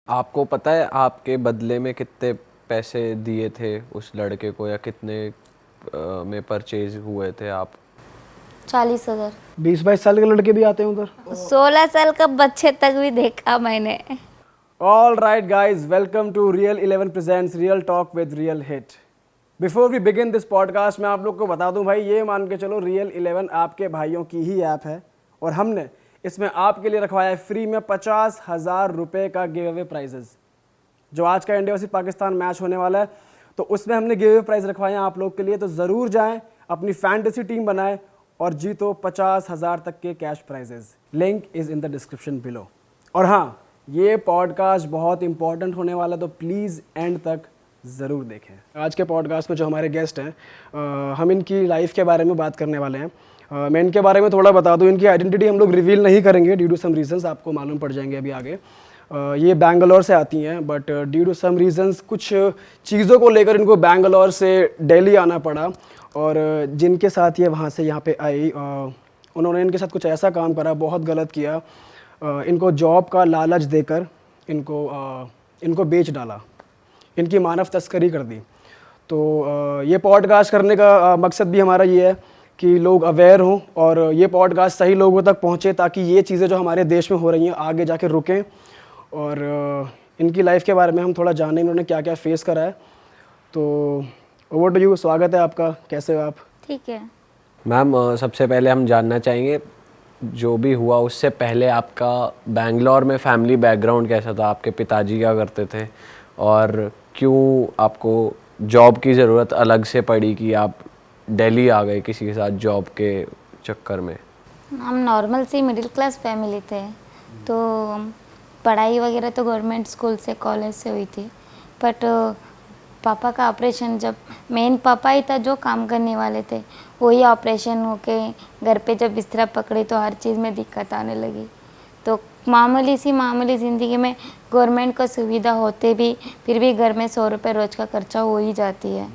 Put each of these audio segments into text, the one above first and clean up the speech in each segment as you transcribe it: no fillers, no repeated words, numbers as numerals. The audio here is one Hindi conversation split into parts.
आपको पता है आपके बदले में कितने पैसे दिए थे उस लड़के को, या कितने में परचेज हुए थे आप? 40,000। 20-22 साल के लड़के भी आते हैं उधर। 16 साल का बच्चे तक भी देखा मैंने। All right, guys, welcome to Real 11 presents Real Talk with Real Hit. Before we begin this podcast, मैं आप लोग को बता दूं भाई, ये मान के चलो Real 11 आपके भाइयों की ही ऐप है और हमने इसमें आपके लिए रखवाया है फ्री में 50,000 रुपये का गिव अवे प्राइजेस। जो आज का इंडिया वर्सेस पाकिस्तान मैच होने वाला है तो उसमें हमने गिव अवे प्राइज रखवाए हैं आप लोग के लिए, तो ज़रूर जाएं, अपनी फैंटेसी टीम बनाएं और जीतो 50,000 तक के cash prices. Link is in the description below. और हाँ, ये पॉडकास्ट बहुत इंपॉर्टेंट होने वाला है, तो प्लीज़ एंड तक ज़रूर देखें। आज के पॉडकास्ट में जो हमारे गेस्ट हैं, हम इनकी लाइफ के बारे में बात करने वाले हैं। मैं इनके बारे में थोड़ा बता दूं, इनकी आइडेंटिटी हम लोग रिवील नहीं करेंगे ड्यू टू सम रीजंस, आपको मालूम पड़ जाएंगे अभी आगे। ये बैंगलोर से आती हैं, but due to some reasons कुछ चीज़ों को लेकर इनको बैंगलोर से दिल्ली आना पड़ा, और जिनके साथ ये वहाँ से यहाँ पे आई, उन्होंने इनके साथ कुछ ऐसा काम करा, बहुत गलत किया। इनको जॉब का लालच देकर इनको बेच डाला, इनकी मानव तस्करी कर दी। तो ये पॉडकास्ट करने का मकसद भी हमारा ये है कि लोग अवेयर हों और ये पॉडकास्ट सही लोगों तक पहुँचे, ताकि ये चीज़ें जो हमारे देश में हो रही हैं आगे जाके रुकें, और इनकी लाइफ के बारे में हम थोड़ा जानें, इन्होंने क्या क्या फेस करा है। तो ओवर टू यू, स्वागत है आपका, कैसे हो आप? ठीक है मैम, सबसे पहले हम जानना चाहेंगे जो भी हुआ उससे पहले आपका बैंगलोर में फैमिली बैकग्राउंड कैसा था? आपके पिताजी क्या करते थे और क्यों आपको जॉब की ज़रूरत अलग से पड़ी कि आप दिल्ली आ गए किसी के साथ जॉब के चक्कर में? हम नॉर्मल सी मिडिल क्लास फैमिली थे, तो पढ़ाई वगैरह तो गवर्नमेंट स्कूल से कॉलेज से हुई थी। बट पापा का ऑपरेशन, जब मेन पापा ही था जो काम करने वाले थे, वही ऑपरेशन होके घर पे जब बिस्तरा पकड़े तो हर चीज़ में दिक्कत आने लगी। तो मामूली ज़िंदगी में गवर्नमेंट का सुविधा होते भी फिर भी घर में 100 रुपये रोज़ का खर्चा हो ही जाती है।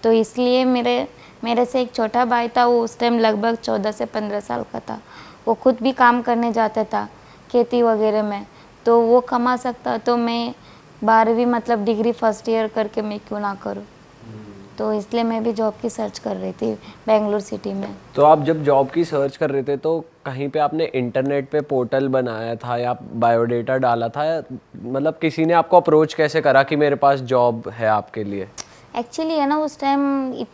तो इसलिए मेरे से एक छोटा भाई था, वो उस टाइम लगभग 14 से 15 साल का था। वो खुद भी काम करने जाता था खेती वगैरह में, तो वो कमा सकता, तो मैं 12वीं मतलब डिग्री फर्स्ट ईयर करके मैं क्यों ना करूँ। तो इसलिए मैं भी जॉब की सर्च कर रही थी बेंगलुरु सिटी में। तो आप जब जॉब की सर्च कर रहे थे तो कहीं पे आपने इंटरनेट पे पोर्टल बनाया था या बायोडेटा डाला था, या मतलब किसी ने आपको अप्रोच कैसे करा कि मेरे पास जॉब है आपके लिए? एक्चुअली है ना, उस टाइम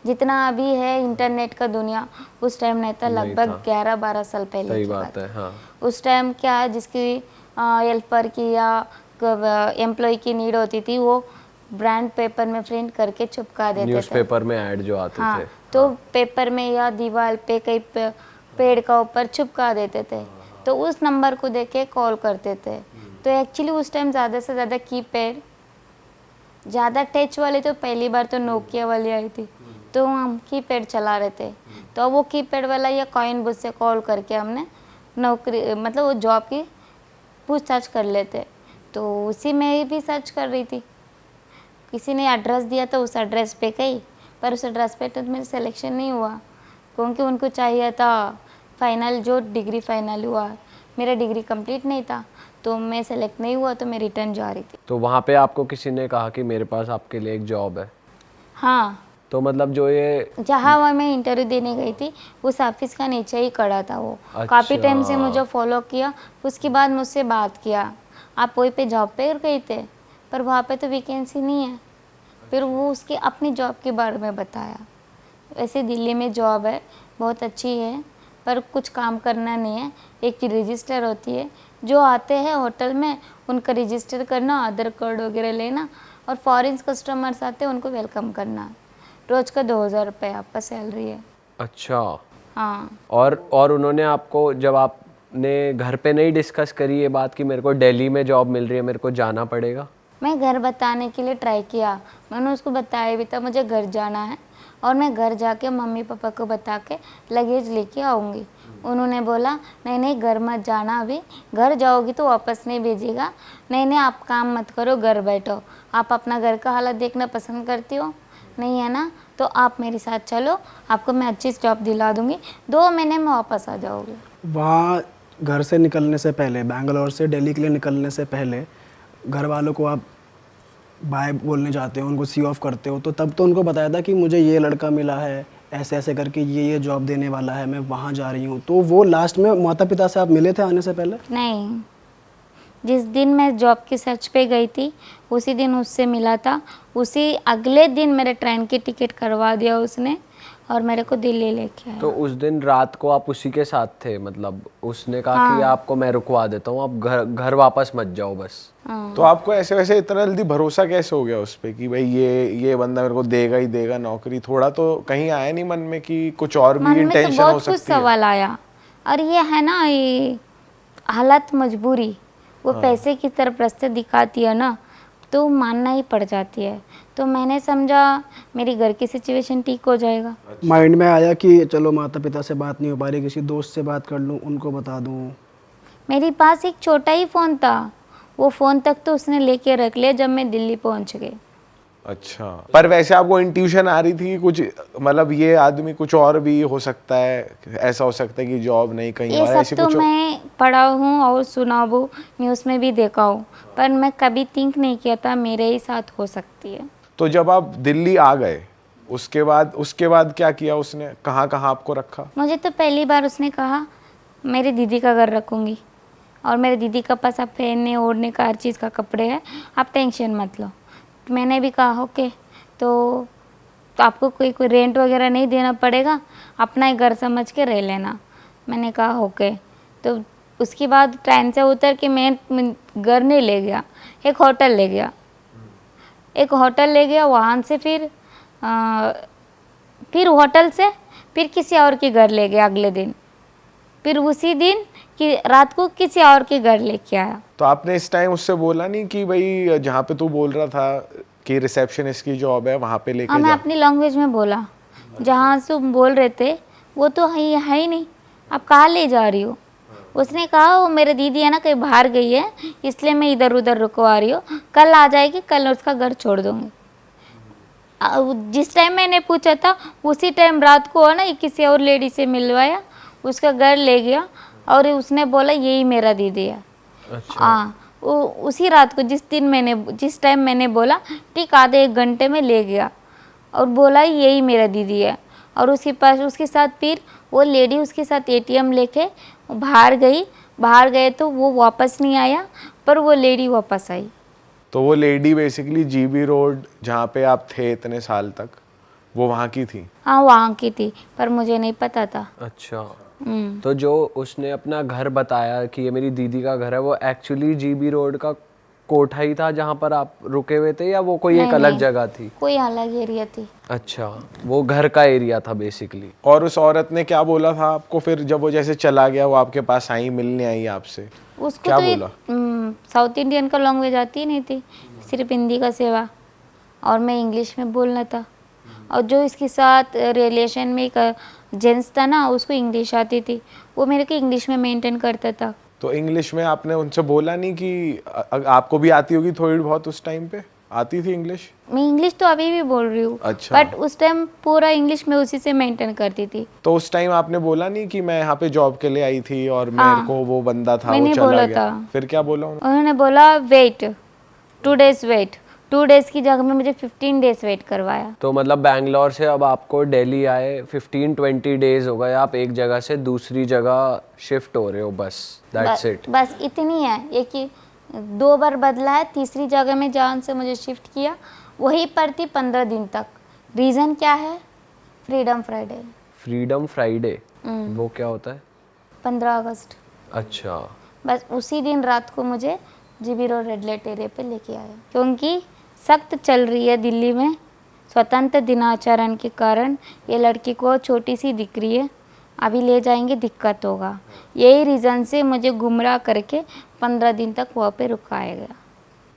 जितना अभी है इंटरनेट का दुनिया, उस टाइम नहीं था। लगभग 11-12 साल पहले सही की बात है, हाँ। उस टाइम क्या है, जिसकी हेल्पर की या एम्प्लॉय की नीड होती थी, वो ब्रांड पेपर में प्रिंट करके चिपका देते थे। न्यूज़पेपर में ऐड जो आते हाँ, थे, तो पेपर में या दीवार पे कहीं पेड़ का ऊपर चिपका देते थे, तो उस नंबर को देख के कॉल करते थे। तो एक्चुअली उस टाइम ज़्यादा से ज़्यादा कीपैड, ज़्यादा टच वाले तो पहली बार तो नोकिया वाली आई थी, तो हम कीपैड चला रहे थे। तो वो कीपैड वाला या कॉइन बुथ से कॉल करके हमने नौकरी मतलब वो जॉब की पूछताछ कर लेते। तो उसी में भी सर्च कर रही थी, किसी ने एड्रेस दिया तो उस एड्रेस पे गई, पर उस एड्रेस पे तो मेरा सिलेक्शन नहीं हुआ, क्योंकि उनको चाहिए था फाइनल, जो डिग्री फाइनल हुआ, मेरा डिग्री कंप्लीट नहीं था, तो मैं सेलेक्ट नहीं हुआ, तो मैं रिटर्न जा रही थी। तो वहाँ पे आपको किसी ने कहा कि मेरे पास आपके लिए एक जॉब है? हाँ, तो मतलब जो ये जहाँ वहाँ मैं इंटरव्यू देने गई थी, उस ऑफिस का नीचे ही खड़ा था वो। अच्छा। काफ़ी टाइम से मुझे फॉलो किया, उसके बाद मुझसे बात किया, आप वहीं पे जॉब पे गए थे, पर वहाँ पे तो वैकेंसी नहीं है। फिर वो उसकी अपनी जॉब के बारे में बताया। वैसे दिल्ली में जॉब है, बहुत अच्छी है, पर कुछ काम करना नहीं है। एक रजिस्टर होती है, जो आते हैं होटल में उनका रजिस्टर करना, आधार कार्ड वगैरह लेना, और फॉरेन कस्टमर्स आते हैं उनको वेलकम करना। रोज़ का 2,000 रुपये आपका सैलरी है। अच्छा। हाँ। और उन्होंने आपको, जब आपने घर पे नहीं डिस्कस करी ये बात कि मेरे को दिल्ली में जॉब मिल रही है, मेरे को जाना पड़ेगा? मैं घर बताने के लिए ट्राई किया, मैंने उसको बताया भी था मुझे घर जाना है, और मैं घर जाके मम्मी पापा को बता के लगेज लेके आऊँगी। उन्होंने बोला नहीं नहीं, घर मत जाना, अभी घर जाओगी तो वापस नहीं भेजेगा, नहीं नहीं आप काम मत करो, घर बैठो, आप अपना घर का हालत देखना पसंद करती हो नहीं है ना, तो आप मेरे साथ चलो, आपको मैं अच्छी जॉब दिला दूँगी, 2 महीने में वापस आ जाओगे। वहाँ घर से निकलने से पहले, बैंगलोर से दिल्ली के लिए निकलने से पहले घर वालों को आप बाय बोलने जाते हो, उनको सी ऑफ करते हो, तो तब तो उनको बताया था कि मुझे ये लड़का मिला है, ऐसे ऐसे करके ये जॉब देने वाला है, मैं वहाँ जा रही हूँ। तो वो लास्ट में माता पिता से आप मिले थे आने से पहले? नहीं, जिस दिन मैं जॉब की सर्च पे गई थी उसी दिन उससे मिला था। उसी अगले दिन मेरे ट्रेन की टिकट करवा दिया उसने और मेरे को दिल्ली लेके आया। तो उस दिन रात को आप उसी के साथ थे, मतलब उसने कहा कि आपको मैं रुकवा देता हूँ, आप घर वापस मत जाओ बस। तो आपको ऐसे वैसे इतना जल्दी भरोसा कैसे हो गया उस पे कि भाई ये बंदा मेरे को देगा ही देगा नौकरी? थोड़ा तो कहीं आया नहीं मन में कि कुछ और भी मन में तो इंटेंशन हो बहुत कुछ सकती है? सवाल आया। और ये है ना, ये हालत मजबूरी वो पैसे की तरफ रास्ते दिखाती है ना, तो मानना ही पड़ जाती है। तो मैंने समझा मेरी घर की सिचुएशन ठीक हो जाएगा। माइंड में आया कि चलो माता पिता से बात नहीं हो पा रही, किसी दोस्त से बात कर लूँ, उनको बता दूँ। मेरे पास एक छोटा ही फ़ोन था, वो फ़ोन तक तो उसने लेके रख लिया जब मैं दिल्ली पहुंच गई। अच्छा, पर वैसे आपको इंट्यूशन आ रही थी कि कुछ मतलब ये आदमी कुछ और भी हो सकता है, ऐसा हो सकता है कि जॉब नहीं कहीं ये और सब ऐसी तो कुछ मैं पढ़ा हूँ और सुना हूँ, न्यूज़ में भी देखा हूँ, पर मैं कभी थिंक नहीं किया था मेरे ही साथ हो सकती है। तो जब आप दिल्ली आ गए उसके बाद क्या किया उसने? कहाँ कहाँ आपको रखा? मुझे तो पहली बार उसने कहा मेरी दीदी का घर रखूँगी और मेरे दीदी का पास आप पहनने ओढ़ने का हर चीज़ का कपड़े हैं, आप टेंशन मत लो। मैंने भी कहा ओके, तो आपको कोई रेंट वगैरह नहीं देना पड़ेगा, अपना ही घर समझ के रह लेना। मैंने कहा ओके। तो उसके बाद ट्रेन से उतर के मैं घर नहीं ले गया, एक होटल ले गया। वहाँ से फिर होटल से फिर किसी और के घर ले गया अगले दिन। फिर उसी दिन कि रात को किसी और के घर लेके आया। तो आपने इस टाइम उससे बोला नहीं कि भाई जहाँ पे तू बोल रहा था कि रिसेप्शनिस्ट की जॉब है वहाँ पे हाँ, लेके मैं जा? अपनी लैंग्वेज में बोला, जहाँ से तुम बोल रहे थे वो तो है ही नहीं, आप कहाँ ले जा रही हो? उसने कहा वो मेरी दीदी है ना कहीं बाहर गई है, इसलिए मैं इधर उधर रुकवा रही हूँ, कल आ जाएगी, कल उसका घर छोड़ दूँगी। जिस टाइम मैंने पूछा था उसी टाइम रात को है ना किसी और लेडी से मिलवाया, उसका घर ले गया और उसने बोला यही मेरा दीदी है। अच्छा। हाँ, उसी रात को जिस टाइम मैंने बोला ठीक आधे एक घंटे में ले गया और बोला यही मेरा दीदी है। और उसके साथ फिर वो लेडी उसके साथ एटीएम लेके बाहर गए तो वो वापस नहीं आया, पर वो लेडी वापस आई। तो वो लेडी बेसिकली जीबी रोड जहाँ पे आप थे इतने साल तक, वो वहाँ की थी? हाँ, वहाँ की थी, पर मुझे नहीं पता था। अच्छा, तो जो उसने अपना घर बताया कि ये मेरी दीदी का घर है, वो एक्चुअली जीबी रोड का कोठा ही था जहाँ पर आप रुके हुए थे, या वो कोई एक अलग जगह थी? कोई अलग एरिया थी। अच्छा, वो घर का एरिया था बेसिकली। और उस औरत ने क्या बोला था आपको फिर जब वो जैसे चला गया, वो आपके पास आई, मिलने आई आपसे? उसको क्या तो बोला? साउथ इंडियन का लैंग्वेज आती ही नहीं थी, सिर्फ हिंदी का सेवा, और मैं इंग्लिश में बोलना था। और जो इसके साथ रिलेशन में एक जेंट्स था ना, उसको इंग्लिश आती थी, वो मेरे को इंग्लिश में मेंटेन करता था। तो इंग्लिश में आपने उनसे बोला नहीं कि आपको भी आती होगी थोड़ी बहुत? उस टाइम पे आती थी इंग्लिश? मैं इंग्लिश तो अभी भी बोल रही हूँ, अच्छा। बट उस टाइम पूरा इंग्लिश में उसी से मेंटेन करती थी। तो उस टाइम आपने बोला नहीं कि मैं यहाँ पे जॉब के लिए आई थी और मेरे को वो बंदा था वो मैंने चला बोला गया? था। फिर क्या बोला उन्होंने बोला वेट 2 days वेट, 2 days की जगह में मुझे 15 days वेट करवाया। तो मतलब बैंगलोर से अब आपको दिल्ली आए 15-20 डेज हो गए, आप एक जगह से दूसरी जगह शिफ्ट हो रहे हो, बस दैट्स इट? बस इतनी है, ये कि 2 बार बदला है, तीसरी जगह में जहाँ से मुझे शिफ्ट किया वहीं पर थी 15 दिन तक। रीज़न क्या है? Freedom Friday. फ्रीडम फ्राइडे वो क्या होता है? 15 अगस्त। अच्छा, बस उसी दिन रात को मुझे GB road red light area पे लेके आया, क्योंकि सख्त चल रही है दिल्ली में स्वतंत्र दिनाचरण के कारण। ये लड़की को छोटी सी दिख रही है, अभी ले जाएंगे दिक्कत होगा, यही रीज़न से मुझे गुमराह करके 15 दिन तक वहाँ पे रुकाया गया।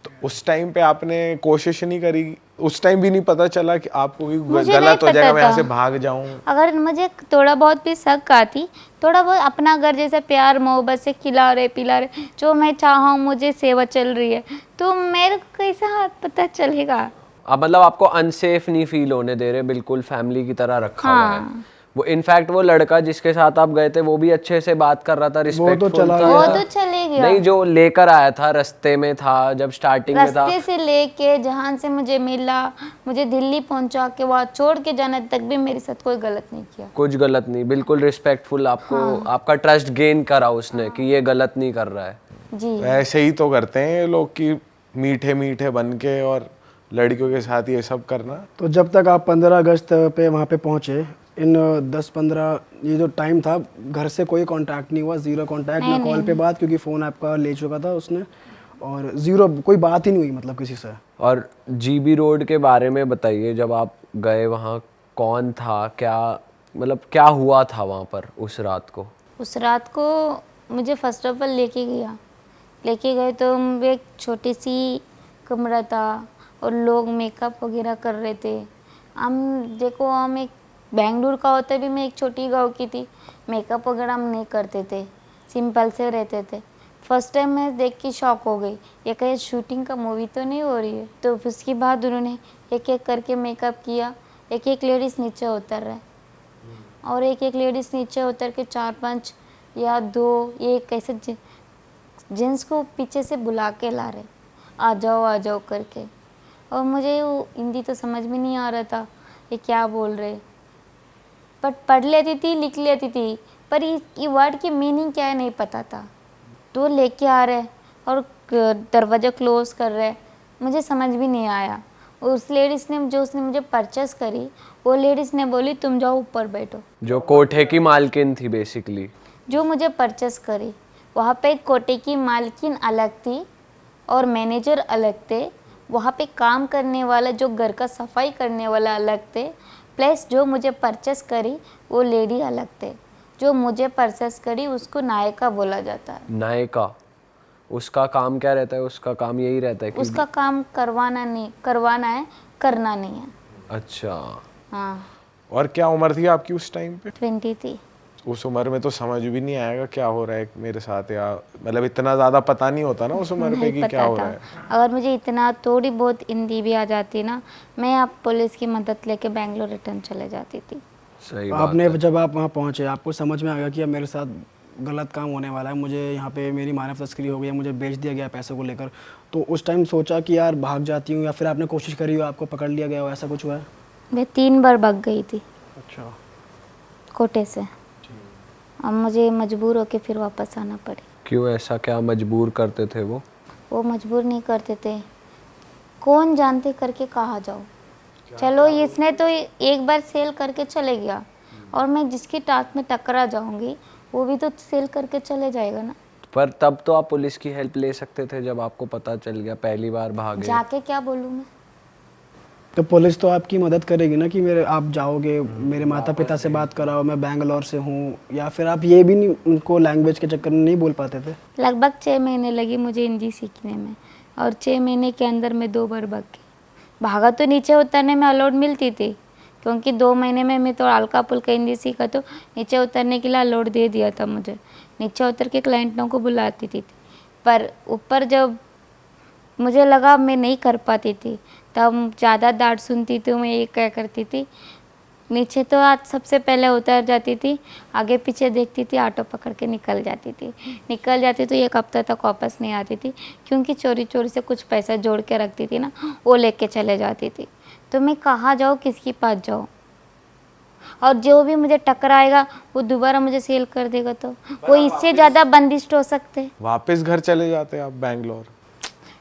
तो उस टाइम पे आपने कोशिश नहीं करी? उस टाइम भी नहीं पता चला कि आपको भी मुझे गलत नहीं हो जाएगा, पता मैं यहाँ से था। भाग जाऊं? अगर मुझे थोड़ा बहुत भी शक आती, थोड़ा बहुत अपना घर जैसे प्यार मोहब्बत से खिला रहे पिला रहे, जो मैं चाहूँ मुझे सेवा चल रही है, तो मेरे को कैसा पता चलेगा? अब मतलब आपको अनसेफ नहीं फील होने दे रहे, बिल्कुल फैमिली की तरह रखा हुआ है। वो इनफैक्ट वो लड़का जिसके साथ आप गए थे वो भी अच्छे से बात कर रहा था, रिस्पेक्टफुल चला था। वो तो चले गया। नहीं, जो लेकर आया था रास्ते में था, जब स्टार्टिंग में था। रास्ते से लेके जहाँ से मुझे मिला, मुझे दिल्ली पहुंचा के वहाँ छोड़ के जाने तक भी मेरे साथ कोई गलत नहीं किया। कुछ गलत नहीं, बिल्कुल रिस्पेक्टफुल। आपको आपका ट्रस्ट गेन करा उसने कि ये गलत नहीं कर रहा है। जी ऐसे ही तो करते हैं ये लोग कि मीठे मीठे बन के और लड़कियों के साथ ये सब करना। तो जब तक आप 15 अगस्त पे वहाँ पे पहुँचे, इन 10-15 ये जो टाइम था, घर से कोई कांटेक्ट नहीं हुआ, जीरो कांटेक्ट, ना कॉल पे बात, क्योंकि फ़ोन आपका ले चुका था उसने, और जीरो कोई बात ही नहीं हुई मतलब किसी से। और जीबी रोड के बारे में बताइए, जब आप गए वहाँ कौन था, क्या मतलब क्या हुआ था वहाँ पर उस रात को? उस रात को मुझे फर्स्ट ऑफ ऑल लेके गए तो एक छोटी सी कमरा था और लोग मेकअप वगैरह कर रहे थे। हम देखो, हम एक बेंगलुरु का होते भी मैं एक छोटी गांव की थी, मेकअप वगैरह हम नहीं करते थे, सिंपल से रहते थे। फर्स्ट टाइम मैं देख के शॉक हो गई, ये कहीं शूटिंग का मूवी तो नहीं हो रही है। तो उसके बाद उन्होंने एक एक करके मेकअप किया, एक एक लेडीज़ नीचे उतर रहे और एक एक लेडीज़ नीचे उतर के 4-5 या 2 एक ऐसे जेंट्स को पीछे से बुला के ला रहे, आ जाओ करके। और मुझे वो हिंदी तो समझ में नहीं आ रहा था ये क्या बोल रहे, बट पढ़ लेती थी, लिख लेती थी, पर ये वर्ड की मीनिंग क्या है नहीं पता था। तो लेके आ रहे और दरवाज़ा क्लोज कर रहे, मुझे समझ भी नहीं आया। उस लेडीज़ ने जो उसने मुझे परचेस करी, वो लेडीज़ ने बोली तुम जाओ ऊपर बैठो। जो कोठे की मालकिन थी बेसिकली, जो मुझे परचेस करी, वहाँ पे कोठे की मालकिन अलग थी और मैनेजर अलग थे। वहाँ पे काम करने वाला, जो घर का सफाई करने वाला अलग थे, प्लस जो मुझे परचेस करी वो लेडी अलग थे। जो मुझे परचेस करी उसको नायिका बोला जाता है। नायिका, उसका काम क्या रहता है? उसका काम यही रहता है कि उसका काम करवाना है, करना नहीं है। अच्छा। हाँ। और क्या उम्र थी आपकी उस टाइम पे? 20 थी। उस उम्र में तो समझ भी नहीं आएगा क्या हो रहा है मेरे साथ, या मतलब इतना ज़्यादा पता नहीं होता ना उस उम्र पे नहीं कि पता क्या हो था। रहा है। अगर मुझे इतना थोड़ी बहुत हिंदी भी आ जाती ना, मैं आप पुलिस की मदद लेके बेंगलोर रिटर्न चले जाती थी। सही तो बात आपने है। जब आप वहाँ पहुँचे, आपको समझ में आ गया कि अब मेरे साथ गलत काम होने वाला है, मुझे यहाँ पे मेरी मानव तस्करी हो गई है, मुझे बेच दिया गया पैसों को लेकर, तो उस टाइम सोचा कि यार भाग जाती हूँ, या फिर आपने कोशिश करी हो, आपको पकड़ लिया गया हो, ऐसा कुछ हुआ है? मैं 3 बार भाग गई थी अच्छा। कोटे से। अब मुझे मजबूर होके फिर वापस आना पड़े। क्यों, ऐसा क्या मजबूर करते थे वो? वो मजबूर नहीं करते थे, कौन जानते करके कहा जाओ। चलो इसने तो एक बार सेल करके चले गया, और मैं जिसकी टाक में टकरा जाऊंगी वो भी तो सेल करके चले जाएगा ना। पर तब तो आप पुलिस की हेल्प ले सकते थे जब आपको पता चल गया, पहली बार भागे। जाके क्या बोलूँ मैं? तो पुलिस तो आपकी मदद करेगी ना कि मेरे आप जाओगे, मेरे माता पिता से बात कराओ, मैं बैंगलोर से हूँ, या फिर आप ये भी नहीं, उनको लैंग्वेज के चक्कर में नहीं बोल पाते थे? लगभग 6 महीने लगी मुझे हिंदी सीखने में, और 6 महीने के अंदर मैं 2 बार भाग गई। भागा तो नीचे उतरने में अलाउड मिलती थी, क्योंकि 2 महीने में मैं तो हल्का फुल्का हिंदी सीखा, तो नीचे उतरने के लिए अलाउड दे दिया था मुझे। नीचे उतर के क्लाइंटों को बुलाती थी, पर ऊपर जब मुझे लगा मैं नहीं कर पाती थी, तब ज़्यादा डांट सुनती थी। मैं ये क्या करती थी, नीचे तो आज सबसे पहले उतर जाती थी, आगे पीछे देखती थी, ऑटो पकड़ के निकल जाती थी। तो 1 हफ्ता तक वापस नहीं आती थी, क्योंकि चोरी से कुछ पैसा जोड़ के रखती थी ना, वो लेके चले जाती थी। तो मैं कहाँ जाऊँ, किसके पास जाऊँ? और जो भी मुझे टकराएगा वो दोबारा मुझे सेल कर देगा, तो वो इससे ज़्यादा बंदिश हो सकते। वापस घर चले जाते आप बैंगलोर?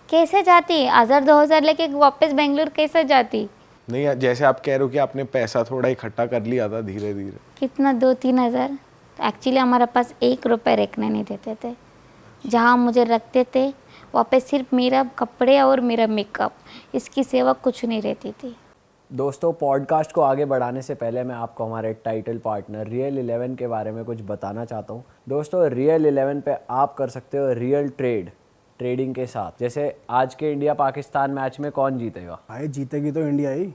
कैसे जाती? 1000-2000 लेके वापस बेंगलुरु कैसे जाती? नहीं, जैसे आप कह रहे हो कि आपने पैसा थोड़ा इकट्ठा कर लिया था धीरे धीरे। कितना? 2-3 हज़ार। एक्चुअली हमारे पास 1 रुपये रखने नहीं देते थे। जहाँ मुझे रखते थे वहाँ पे सिर्फ मेरा कपड़े और मेरा मेकअप, इसकी सेवा कुछ नहीं रहती थी। दोस्तों, पॉडकास्ट को आगे बढ़ाने से पहले मैं आपको हमारे टाइटल पार्टनर रियल 11 के बारे में कुछ बताना चाहता हूँ। दोस्तों, रियल 11 पे आप कर सकते हो रियल ट्रेडिंग के साथ। जैसे आज के इंडिया पाकिस्तान मैच में कौन जीतेगा? भाई जीतेगी तो इंडिया ही।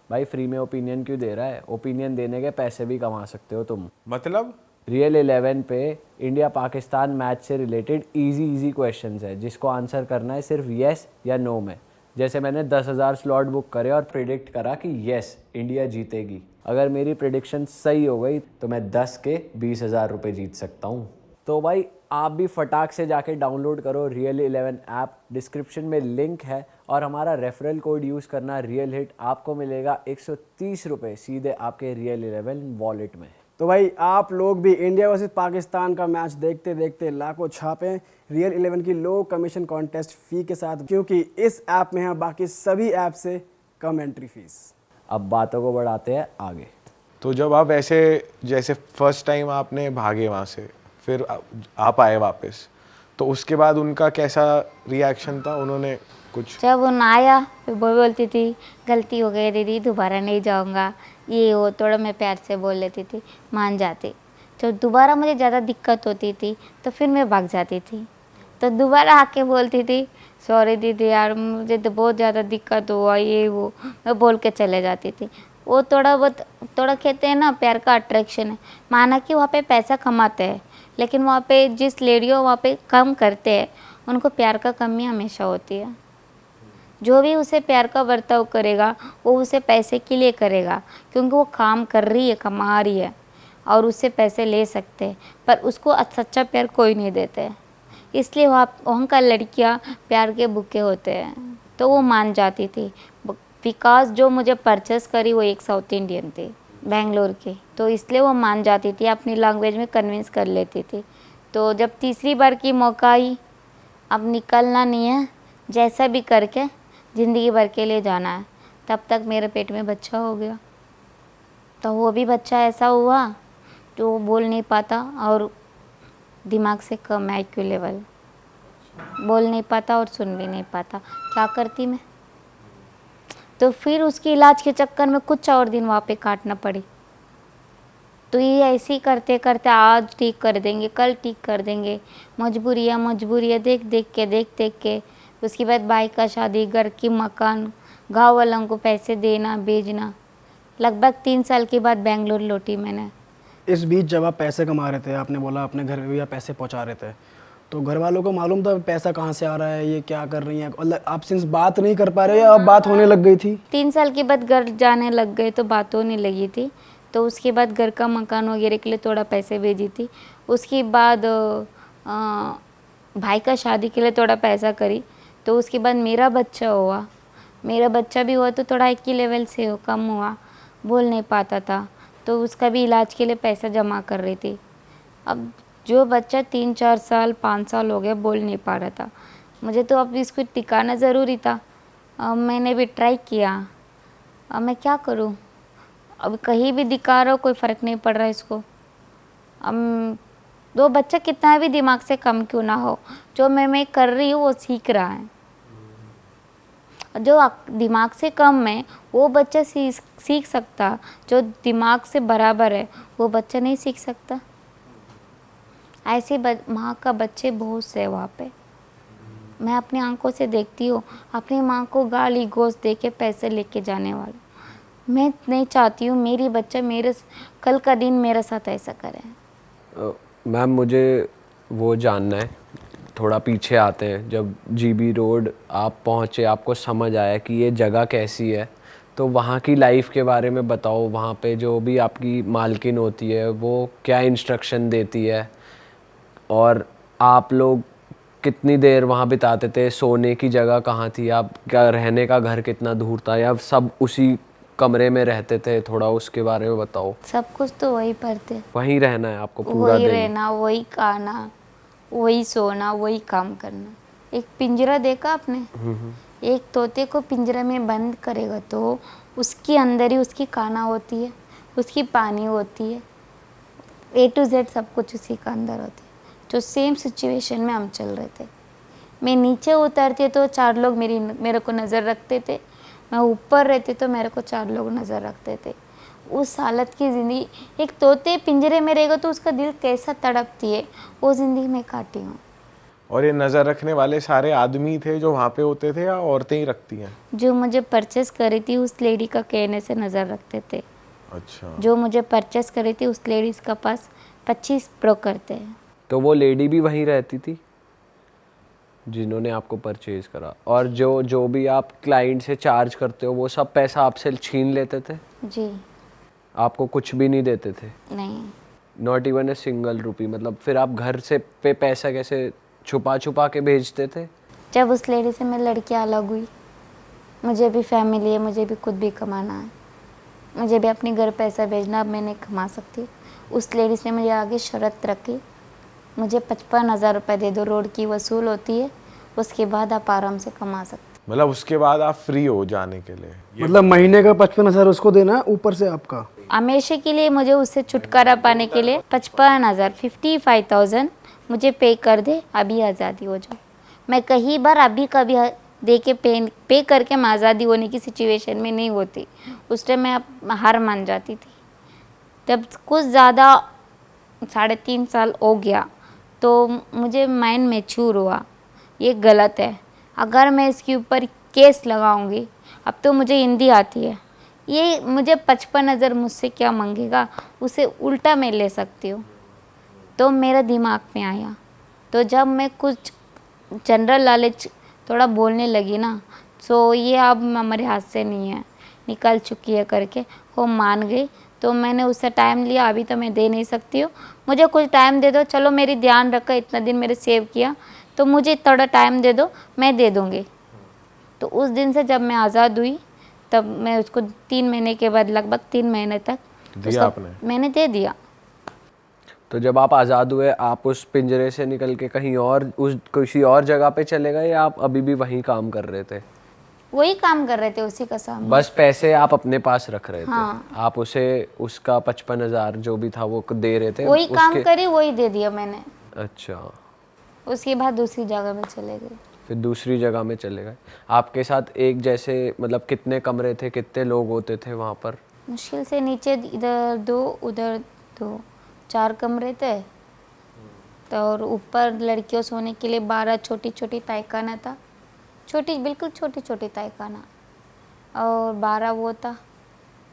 भाई फ्री में ओपिनियन क्यों दे रहा है? ओपिनियन देने के पैसे भी कमा सकते हो तुम। मतलब रियल 11 पे इंडिया पाकिस्तान मैच से रिलेटेड इजी क्वेश्चंस है, जिसको आंसर करना है सिर्फ येस या नो में। जैसे मैंने 10,000 स्लॉट बुक करे और प्रिडिक्ट करा कि येस इंडिया जीतेगी। अगर मेरी प्रेडिक्शन सही हो गई तो मैं 10 के 20,000 रुपये जीत सकता हूँ। तो भाई आप भी फटाक से जाके डाउनलोड करो रियल 11 ऐप, डिस्क्रिप्शन में लिंक है, और हमारा रेफरल कोड यूज़ करना रियल हिट, आपको मिलेगा 130 रुपये सीधे आपके रियल 11 वॉलेट में। तो भाई आप लोग भी इंडिया वर्सेस पाकिस्तान का मैच देखते देखते लाखों छापें रियल 11 की लो कमीशन कॉन्टेस्ट फ़ी के साथ, क्योंकि इस ऐप में है बाकी सभी ऐप से कम एंट्री फीस। अब बातों को बढ़ाते हैं आगे। तो जब आप ऐसे जैसे फर्स्ट टाइम आपने भागे वहाँ से, फिर आप आए वापस, तो उसके बाद उनका कैसा रिएक्शन था? उन्होंने कुछ? जब वो आया फिर वो बोलती थी गलती हो गई दीदी, दोबारा नहीं जाऊंगा, ये वो थोड़ा मैं प्यार से बोल लेती थी, मान जाती। जब दोबारा मुझे ज़्यादा दिक्कत होती थी तो फिर मैं भाग जाती थी, तो दोबारा आके बोलती थी सॉरी दीदी यार मुझे तो बहुत ज़्यादा दिक्कत हुआ, ये वो मैं बोल के चले जाती थी। वो थोड़ा बहुत, थोड़ा कहते हैं ना प्यार का अट्रैक्शन है। माना कि वहाँ पे पैसा कमाते हैं, लेकिन वहाँ पे जिस लेडियों वहाँ पे कम करते हैं उनको प्यार का कमी हमेशा होती है। जो भी उसे प्यार का बर्ताव करेगा वो उसे पैसे के लिए करेगा, क्योंकि वो काम कर रही है, कमा रही है और उससे पैसे ले सकते हैं, पर उसको सच्चा प्यार कोई नहीं देते। इसलिए वहाँ का लड़कियाँ प्यार के भूखे होते हैं। तो वो मान जाती थी। बिकॉज जो मुझे परचेस करी वो एक साउथ इंडियन थी बेंगलोर की, तो इसलिए वो मान जाती थी, अपनी लैंग्वेज में कन्विंस कर लेती थी। तो जब तीसरी बार की मौका आई, अब निकलना नहीं है, जैसा भी करके ज़िंदगी भर के लिए जाना है। तब तक मेरे पेट में बच्चा हो गया। तो वो भी बच्चा ऐसा हुआ जो बोल नहीं पाता और दिमाग से कम है IQ लेवल, बोल नहीं पाता और सुन भी नहीं पाता। क्या करती मैं? तो फिर उसके इलाज के चक्कर में कुछ और दिन वहाँ पे काटना पड़ी। तो ये ऐसे ही करते करते आज ठीक कर देंगे, कल ठीक कर देंगे, मजबूरी है, देख देख के उसके बाद भाई का शादी, घर की मकान, गाँव वालों को पैसे देना भेजना। लगभग 3 साल के बाद बेंगलोर लौटी मैंने। इस बीच जब आप पैसे कमा रहे थे, आपने बोला अपने घर में भी आप पैसे पहुंचा रहे थे, तो घर वालों को मालूम था पैसा कहाँ से आ रहा है, ये क्या कर रही हैं? मतलब आप सिंस बात नहीं कर पा रहे या अब बात होने लग गई थी? 3 साल के बाद घर जाने लग गए तो बात होने लगी थी। तो उसके बाद घर का मकान वगैरह के लिए थोड़ा पैसे भेजी थी। उसके बाद भाई का शादी के लिए थोड़ा पैसा करी। तो उसके बाद मेरा बच्चा हुआ। मेरा बच्चा भी हुआ तो थोड़ा IQ लेवल से कम हुआ, बोल नहीं पाता था, तो उसका भी इलाज के लिए पैसा जमा कर रही थी। अब जो बच्चा 3-4 साल 5 साल हो गया बोल नहीं पा रहा था, मुझे तो अब इसको टिकाना ज़रूरी था। मैंने भी ट्राई किया, अब मैं क्या करूं? अब कहीं भी दिखा रहा हो कोई फ़र्क नहीं पड़ रहा इसको। अब वो बच्चा कितना भी दिमाग से कम क्यों ना हो, जो मैं कर रही हूँ वो सीख रहा है। जो दिमाग से कम है वो बच्चा सीख सकता, जो दिमाग से बराबर है वो बच्चा नहीं सीख सकता। ऐसे माँ का बच्चे बहुत से वहाँ पे, मैं अपनी आंखों से देखती हूँ। अपनी माँ को गाली गोश दे के पैसे लेके जाने वाला। मैं नहीं चाहती हूँ मेरी बच्चा मेरे कल का दिन मेरे साथ ऐसा करे। मैम मुझे वो जानना है, थोड़ा पीछे आते हैं। जब GB रोड आप पहुँचे, आपको समझ आया कि ये जगह कैसी है, तो वहाँ की लाइफ के बारे में बताओ। वहाँ पे जो भी आपकी मालकिन होती है वो क्या इंस्ट्रक्शन देती है, और आप लोग कितनी देर वहाँ बिताते थे? सोने की जगह कहाँ थी? आप क्या रहने का घर कितना दूर था, या सब उसी कमरे में रहते थे? थोड़ा उसके बारे में बताओ। सब कुछ तो वही पर थे, वहीं रहना है आपको पूरा वही दिन? रहना, वही खाना, वही सोना, वही काम करना। एक पिंजरा देखा आपने? एक तोते को पिंजरे में बंद करेगा तो उसके अंदर ही उसकी खाना होती है, उसकी पानी होती है, A to Z सब कुछ उसी का अंदर होती है। जो सेम सिचुएशन में हम चल रहे थे। मैं नीचे उतरती तो 4 लोग मेरे को नज़र रखते थे, मैं ऊपर रहती तो मेरे को 4 लोग नज़र रखते थे। उस हालत की ज़िंदगी, एक तोते पिंजरे में रहेगा तो उसका दिल कैसा तड़पती है, वो ज़िंदगी में काटी हूँ। और ये नज़र रखने वाले सारे आदमी थे जो वहाँ पे होते थे, या औरतें ही रखती हैं? जो मुझे परचेस करी थी उस लेडी का कहने से नज़र रखते थे। अच्छा। जो मुझे परचेस करी थी उस लेडीज़ का पास 25 ब्रोकर थे। तो वो लेडी भी वहीं रहती थी जिन्होंने आपको परचेज करा? और जो भी आप क्लाइंट से चार्ज करते हो वो सब पैसा आपसे छीन लेते थे? जी। आपको कुछ भी नहीं देते थे? नहीं। Not even a single rupee? मतलब फिर आप घर से पे पैसा कैसे छुपा छुपा के भेजते थे? जब उस लेडी से मैं लड़की अलग हुई, मुझे भी फैमिली है, मुझे भी खुद भी कमाना है, मुझे भी अपने घर पैसा भेजना, अब मैं नहीं कमा सकती। उस लेडी से मुझे आगे शर्त रखी, मुझे 55,000 रुपये दे दो, रोड की वसूल होती है, उसके बाद आप आराम से कमा सकते। मतलब उसके बाद आप फ्री हो जाने के लिए? मतलब महीने का 55,000 उसको देना, ऊपर से आपका? हमेशा के लिए मुझे उससे छुटकारा पाने के लिए 55,000 55,000 मुझे पे कर दे, अभी आज़ादी हो जाओ। मैं कहीं बार अभी कभी दे के पे करके मैं आज़ादी होने की सिचुएशन में नहीं होती। उस टाइम मैं हार मान जाती थी। जब कुछ ज़्यादा 3.5 साल हो गया तो मुझे माइंड मैच्योर हुआ, ये गलत है। अगर मैं इसके ऊपर केस लगाऊंगी, अब तो मुझे हिंदी आती है, ये मुझे 55,000 मुझसे क्या मांगेगा, उसे उल्टा मैं ले सकती हूँ। तो मेरा दिमाग में आया, तो जब मैं कुछ जनरल नॉलेज थोड़ा बोलने लगी ना, सो ये अब हमारे हाथ से नहीं है, निकल चुकी है करके वो मान गई। तो मैंने उससे टाइम लिया, अभी तो मैं दे नहीं सकती हूँ, मुझे कुछ टाइम दे दो, चलो मेरी ध्यान रखा, इतना दिन मेरे सेव किया, तो मुझे थोड़ा टाइम दे दो, मैं दे दूँगी। तो उस दिन से जब मैं आज़ाद हुई, तब मैं उसको 3 महीने के बाद, लगभग 3 महीने तक दिया आपने? मैंने दे दिया। तो जब आप आज़ाद हुए, आप उस पिंजरे से निकल के कहीं और, उस किसी और जगह पे चले गए, या आप अभी भी वहीं काम कर रहे थे? वही काम कर रहे थे, उसी का सामने। बस पैसे आप अपने पास रख रहे थे? हाँ। आप उसे उसका 55,000 जो भी था वो दे रहे थे? वही काम करी, वही दे दिया मैंने। अच्छा। उसके बाद दूसरी जगह में चले गए। फिर दूसरी जगह में चले गए। आपके साथ एक जैसे मतलब कितने कमरे थे, कितने लोग होते थे वहाँ पर? मुश्किल से नीचे इधर 2 उधर 2 4 कमरे थे। तो और ऊपर लड़कियों सोने के लिए 12 छोटी छोटी तहखाना था, छोटी बिल्कुल छोटी छोटी तहखाना, और 12 वो था।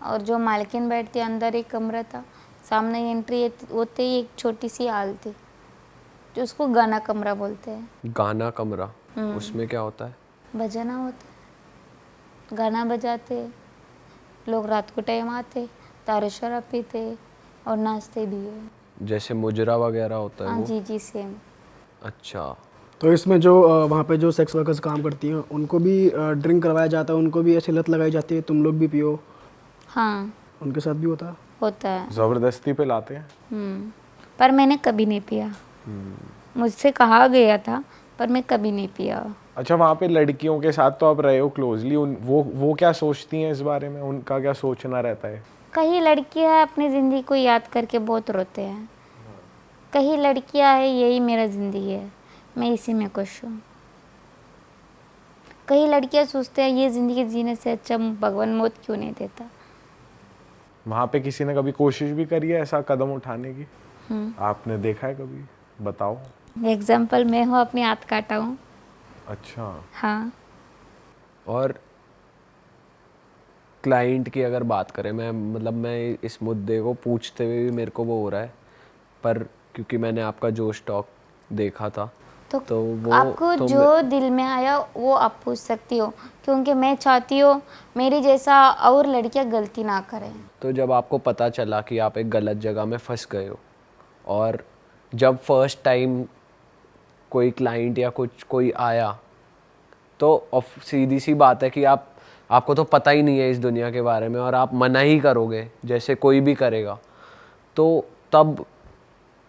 और जो मालकिन बैठती अंदर एक कमरा था, सामने एंट्री होते ही एक छोटी सी हाल थी, जो उसको गाना कमरा बोलते हैं। गाना कमरा? उसमें क्या होता है? बजाना होता है, गाना बजाते, लोग रात को टाइम आते, दारू शराब पीते और नाचते भी है। जैसे मुजरा वगैरह होता है हाँ वो? जी जी, सेम। अच्छा। तो इसमें जो वहाँ पे जो सेक्स वर्कर्स काम करती हैं, उनको भी ड्रिंक करवाया जाता है, उनको भी ऐसी लत लगाई जाती है, तुम लोग भी पियो? हाँ, उनके साथ भी होता है? होता है। जबरदस्ती पे लाते हैं? पर मैंने कभी नहीं पिया। मुझसे कहा गया था, पर मैं कभी नहीं पिया। अच्छा, वहाँ पे लड़कियों के साथ तो आप रहे हो क्लोजली, वो क्या सोचती हैं इस बारे में? उनका क्या सोचना रहता है? कई लड़कियां अपनी ज़िंदगी को याद करके बहुत रोते हैं, कई लड़कियां है यही मेरा ज़िंदगी है, मैं इसी में खुश हूँ। कई लड़कियां सोचते हैं ये ज़िंदगी जीने से अच्छा भगवान मौत क्यों नहीं देता। वहाँ पे किसी ने कभी कोशिश भी करी है ऐसा कदम उठाने की? आपने देखा है कभी? बताओ। एग्जाम्पल मैं हूँ, अपने हाथ काटा हूँ। अच्छा। हाँ। और क्लाइंट की अगर बात करें, मैं इस मुद्दे को पूछते हुए भी मेरे को वो हो रहा है, पर क्योंकि मैंने आपका जो स्टॉक देखा था, तो वो आपको तो जो दिल में आया वो आप पूछ सकती हो, क्योंकि मैं चाहती हूँ मेरी जैसा और लड़कियाँ गलती ना करें। तो जब आपको पता चला कि आप एक गलत जगह में फंस गए हो, और जब फर्स्ट टाइम कोई क्लाइंट या कोई आया, तो सीधी सी बात है कि आपको तो पता ही नहीं है इस दुनिया के बारे में, और आप मना ही करोगे जैसे कोई भी करेगा। तो तब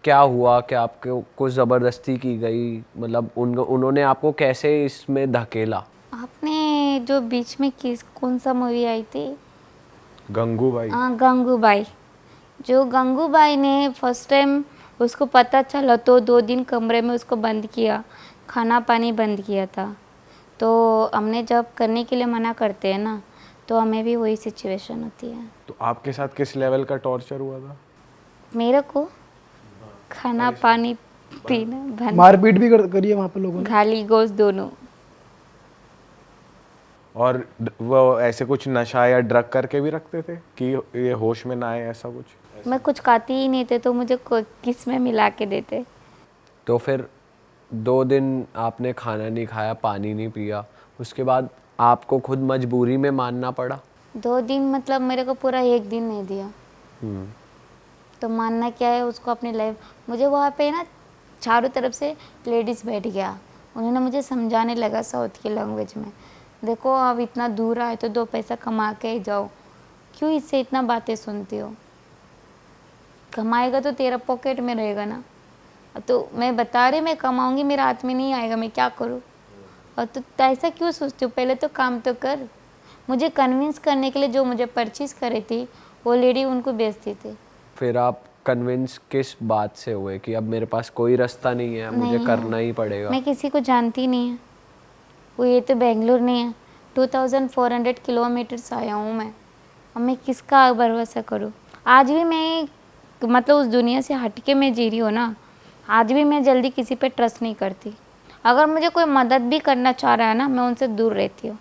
क्या हुआ? क्या आपको कुछ ज़बरदस्ती की गई? मतलब उन्होंने आपको कैसे इसमें धकेला? आपने जो बीच में कौन सा मूवी आई थी? गंगूबाई। हाँ, गंगूबाई। जो गंगूबाई ने फर्स्ट टाइम उसको पता चला तो 2 दिन कमरे में उसको बंद किया, खाना पानी बंद किया था। तो हमने जब करने के लिए मना करते हैं ना, तो हमें भी वही सिचुएशन होती है। तो आपके साथ किस लेवल का टॉर्चर हुआ था? मेरे को खाना पानी पीना बंद, मारपीट भी करी है वहाँ पे लोगों ने? गाली गोश्त दोनों। और वो ऐसे कुछ नशा या ड्रग करके भी रखते थे कि ये होश में ना आए, ऐसा कुछ? मैं कुछ खाती ही नहीं थे, तो मुझे किस में मिला के देते। तो फिर 2 दिन आपने खाना नहीं खाया, पानी नहीं पिया, उसके बाद आपको खुद मजबूरी में मानना पड़ा? 2 दिन मतलब मेरे को पूरा 1 दिन नहीं दिया। तो मानना क्या है उसको अपनी लाइफ। मुझे वहाँ पे ना चारों तरफ से लेडीज़ बैठ गया, उन्होंने मुझे समझाने लगा साउथ की लैंग्वेज में, देखो अब इतना दूर आए तो 2 पैसा कमा के ही जाओ, क्यों इससे इतना बातें सुनती हो, कमाएगा तो तेरा पॉकेट में रहेगा ना। तो मैं बता रही मैं कमाऊंगी, मेरे हाथ में नहीं आएगा, मैं क्या करूँ। और तो ऐसा क्यों सोचती हूँ, पहले तो काम तो कर। मुझे कन्विंस करने के लिए जो मुझे परचेज करे थी वो लेडी उनको बेचती थी। फिर आप कन्विंस किस बात से हुए कि अब मेरे पास कोई रास्ता नहीं है, मुझे नहीं है। करना ही पड़ेगा? मैं किसी को जानती नहीं है, वो ये तो बेंगलुरु नहीं है, 2400 किलोमीटर्स आया हूँ मैं, अब मैं किसका भरोसा करूँ। आज भी मैं मतलब उस दुनिया से हट के मैं जी रही हूँ ना, आज भी मैं जल्दी किसी पे ट्रस्ट नहीं करती। अगर मुझे कोई मदद भी करना चाह रहा है ना, मैं उनसे दूर रहती हूँ,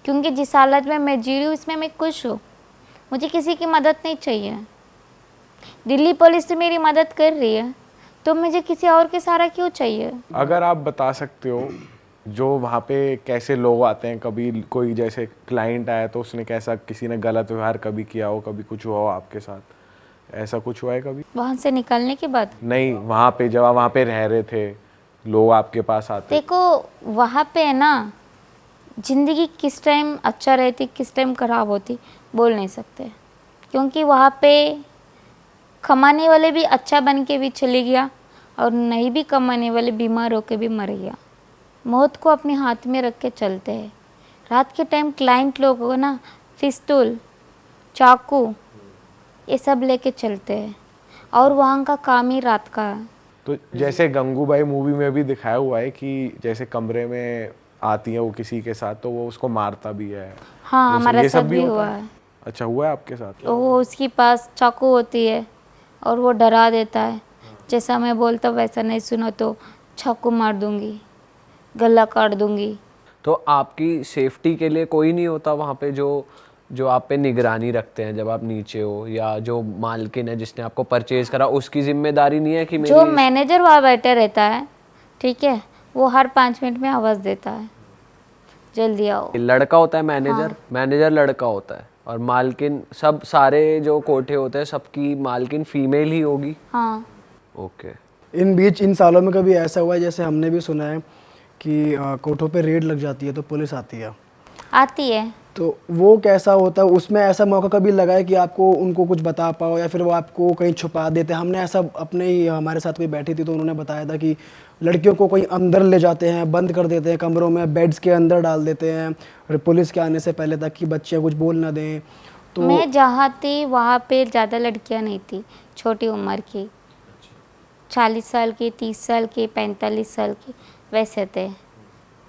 क्योंकि जिस हालत में मैं जी रही हूँ इसमें मैं खुश हूँ, मुझे किसी की मदद नहीं चाहिए। दिल्ली पुलिस तो मेरी मदद कर रही है, तो मुझे किसी और के सहारा क्यों चाहिए। अगर आप बता सकते हो जो वहाँ पे कैसे लोग आते हैं, कभी कोई जैसे क्लाइंट आया तो उसने कैसा, किसी ने गलत व्यवहार कभी किया हो, कभी कुछ हुआ हो आपके साथ, ऐसा कुछ हुआ है कभी? वहाँ से निकलने के बाद नहीं, वहाँ पे जब आप वहाँ पे रह रहे थे, लोग आपके पास आते? देखो वहाँ पे है ना, ज़िंदगी किस टाइम अच्छा रहती किस टाइम ख़राब होती बोल नहीं सकते, क्योंकि वहाँ पे कमाने वाले भी अच्छा बन के भी चले गया और नहीं भी कमाने वाले बीमार होकर भी मर गया। मौत को अपने हाथ में रख के चलते हैं। रात के टाइम क्लाइंट लोग को ना पिस्तौल, चाकू ये सब लेके चलते हैं, और वहाँ का काम ही रात का है। तो जैसे गंगूबाई मूवी में भी दिखाया हुआ है कि जैसे कमरे में आती है वो किसी के साथ तो वो उसको मारता भी है। हाँ, वो सब- हमारा ये साथ सब भी होता हुआ है। अच्छा, हुआ है आपके साथ? वो उसके पास चाकू होती है और वो डरा देता है, जैसा मैं बोलता वैसा नहीं सुना तो चाकू मार दूंगी, गला काट दूंगी। तो आपकी सेफ्टी के लिए कोई नहीं होता वहाँ पे जो आप पे निगरानी रखते हैं जब आप नीचे हो, या जो मालकिन है जिसने आपको परचेज करा उसकी जिम्मेदारी नहीं है कि जो मेरी? मैनेजर वहाँ बैठे रहता है, ठीक है, वो हर 5 मिनट में आवाज़ देता है, जल्दी आओ। लड़का होता है मैनेजर? मैनेजर लड़का होता है और मालकिन, सब सारे जो कोठे होते हैं सबकी मालकिन फीमेल ही होगी? हाँ, ओके। इन बीच इन सालों में कभी ऐसा हुआ है, जैसे हमने भी सुना है कि कोठों पे रेड लग जाती है तो पुलिस आती है, आती है। तो वो कैसा होता है? उसमें ऐसा मौका कभी लगा है कि आपको उनको कुछ बता पाओ या फिर वो आपको कहीं छुपा देते हैं? हमने ऐसा अपने ही, हमारे साथ कोई बैठी थी तो उन्होंने बताया था कि लड़कियों को कहीं अंदर ले जाते हैं, बंद कर देते हैं कमरों में, बेड्स के अंदर डाल देते हैं और पुलिस के आने से पहले तक कि बच्चे कुछ बोल ना दें। तो मैं जहाँ थी वहाँ पे ज़्यादा लड़कियाँ नहीं थी, छोटी उम्र की, 40 साल की, 30 साल की, 45 साल की वैसे थे,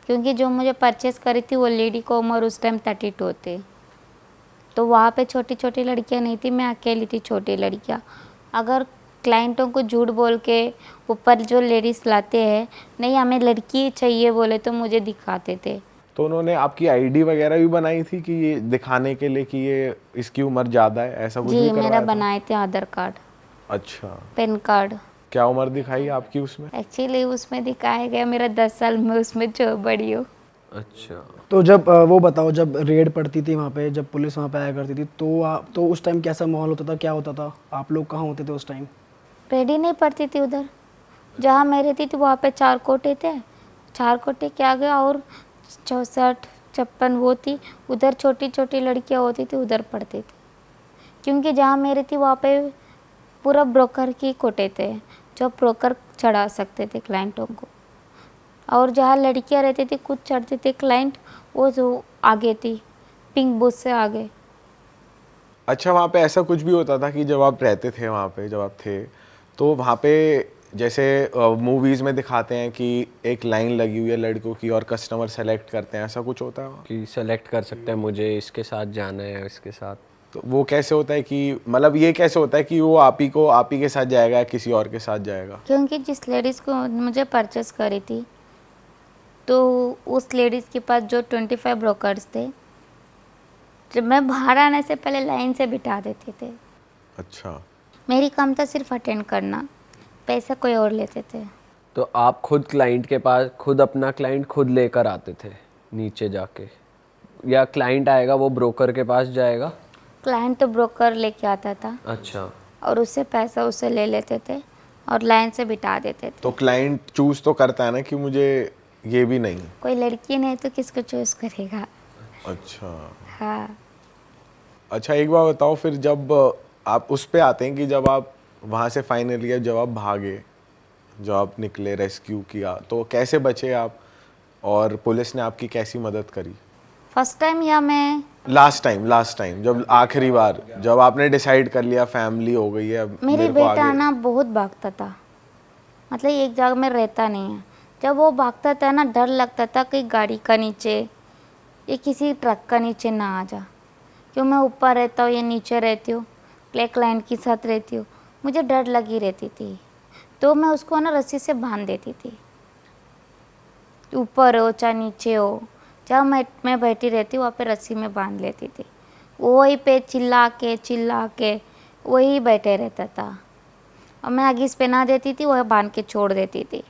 क्योंकि जो मुझे परचेस करी थी वो लेडी को उम्र उस टाइम 32 थी, तो वहाँ पे छोटी छोटी लड़कियाँ नहीं थी, मैं अकेली थी छोटी लड़कियाँ। अगर क्लाइंटों को झूठ बोल के ऊपर जो लेडीज़ लाते हैं, नहीं हमें लड़की चाहिए बोले तो मुझे दिखाते थे। तो उन्होंने आपकी आईडी वगैरह भी बनाई थी कि ये दिखाने के लिए कि ये इसकी उम्र ज़्यादा है, ऐसा कुछ भी जी, करवाया मेरा था? बनाए थे आधार कार्ड, अच्छा, पैन कार्ड। क्या उम्र दिखाई आपकी उसमें? एक्चुअली उसमें दिखाया गया मेरा 10 साल, में उसमें जो बड़ी हो। अच्छा। तो जब वो बताओ, जब रेड पड़ती थी वहाँ पे, जब पुलिस वहाँ पे आया करती थी तो उस टाइम कैसा माहौल होता था, क्या होता था? आप लोग कहाँ होते थे उस टाइम? रेडी नहीं पड़ती थी उधर, जहाँ मैं रहती थी वहाँ पे 4 कोटे थे, 4 कोटे के आगे और 64 56 वो थी, उधर छोटी छोटी लड़कियाँ होती थी, उधर पढ़ती थी, क्योंकि जहाँ मैं रहती वहाँ पे पूरा ब्रोकर की कोटे थे, जो ब्रोकर चढ़ा सकते थे क्लाइंटों को, और जहाँ लड़कियाँ रहती थी खुद चढ़ते थे क्लाइंट, वो जो आगे थी, पिंक बूथ से आगे। अच्छा, वहाँ पे ऐसा कुछ भी होता था कि जब आप रहते थे वहाँ पे, जब आप थे तो वहाँ पे जैसे मूवीज़ में दिखाते हैं कि एक लाइन लगी हुई है लड़कों की और कस्टमर सेलेक्ट करते हैं, ऐसा कुछ होता है वहाँ? कि सेलेक्ट कर सकते हैं मुझे इसके साथ जाना है, इसके साथ? तो वो कैसे होता है कि मतलब ये कैसे होता है कि वो आप ही के साथ जाएगा या किसी और के साथ जाएगा? क्योंकि जिस लेडीज़ को मुझे परचेस करी थी तो उस लेडीज़ के पास जो 25 ब्रोकर्स थे, जब मैं बाहर आने से पहले लाइन से बिठा देते थे। अच्छा, मेरी काम था सिर्फ अटेंड करना, पैसा कोई और लेते थे। तो आप खुद क्लाइंट के पास, खुद अपना क्लाइंट खुद लेकर आते थे नीचे जाके, या क्लाइंट आएगा वो ब्रोकर के पास जाएगा? क्लाइंट तो ब्रोकर लेके आता था अच्छा, और उससे पैसा उससे ले लेते थे और लाइन से बिठा देते थे। तो क्लाइंट चूज तो करता है ना कि मुझे ये भी नहीं। कोई लड़की नहीं तो किसको चूज करेगा। अच्छा। हाँ। अच्छा, एक बार बताओ, फिर जब आप उस पे आते हैं कि जब आप वहाँ से फाइनली जब आप भागे, जब आप निकले, रेस्क्यू किया, तो कैसे बचे आप और पुलिस ने आपकी कैसी मदद करी? फर्स्ट टाइम या मैं लास्ट टाइम जब आखिरी बार जब आपने डिसाइड कर लिया फैमिली हो गई है, अब मेरी मेरे को बेटा आगे। ना बहुत भागता था, मतलब एक जगह में रहता नहीं है। जब वो भागता था ना डर लगता था कि गाड़ी का नीचे या किसी ट्रक का नीचे ना आ जा, क्यों मैं ऊपर रहता हूँ या नीचे रहती हूँ, क्लाइंट के साथ रहती हूँ, मुझे डर लगी रहती थी। तो मैं उसको ना रस्सी से बांध देती थी, ऊपर हो चाहे नीचे हो, जहाँ मैं बैठी रहती वहाँ पे रस्सी में बांध लेती थी। वहीं पे चिल्ला के वही बैठे रहता था और मैं हगिस पहना देती थी, वह बांध के छोड़ देती थी।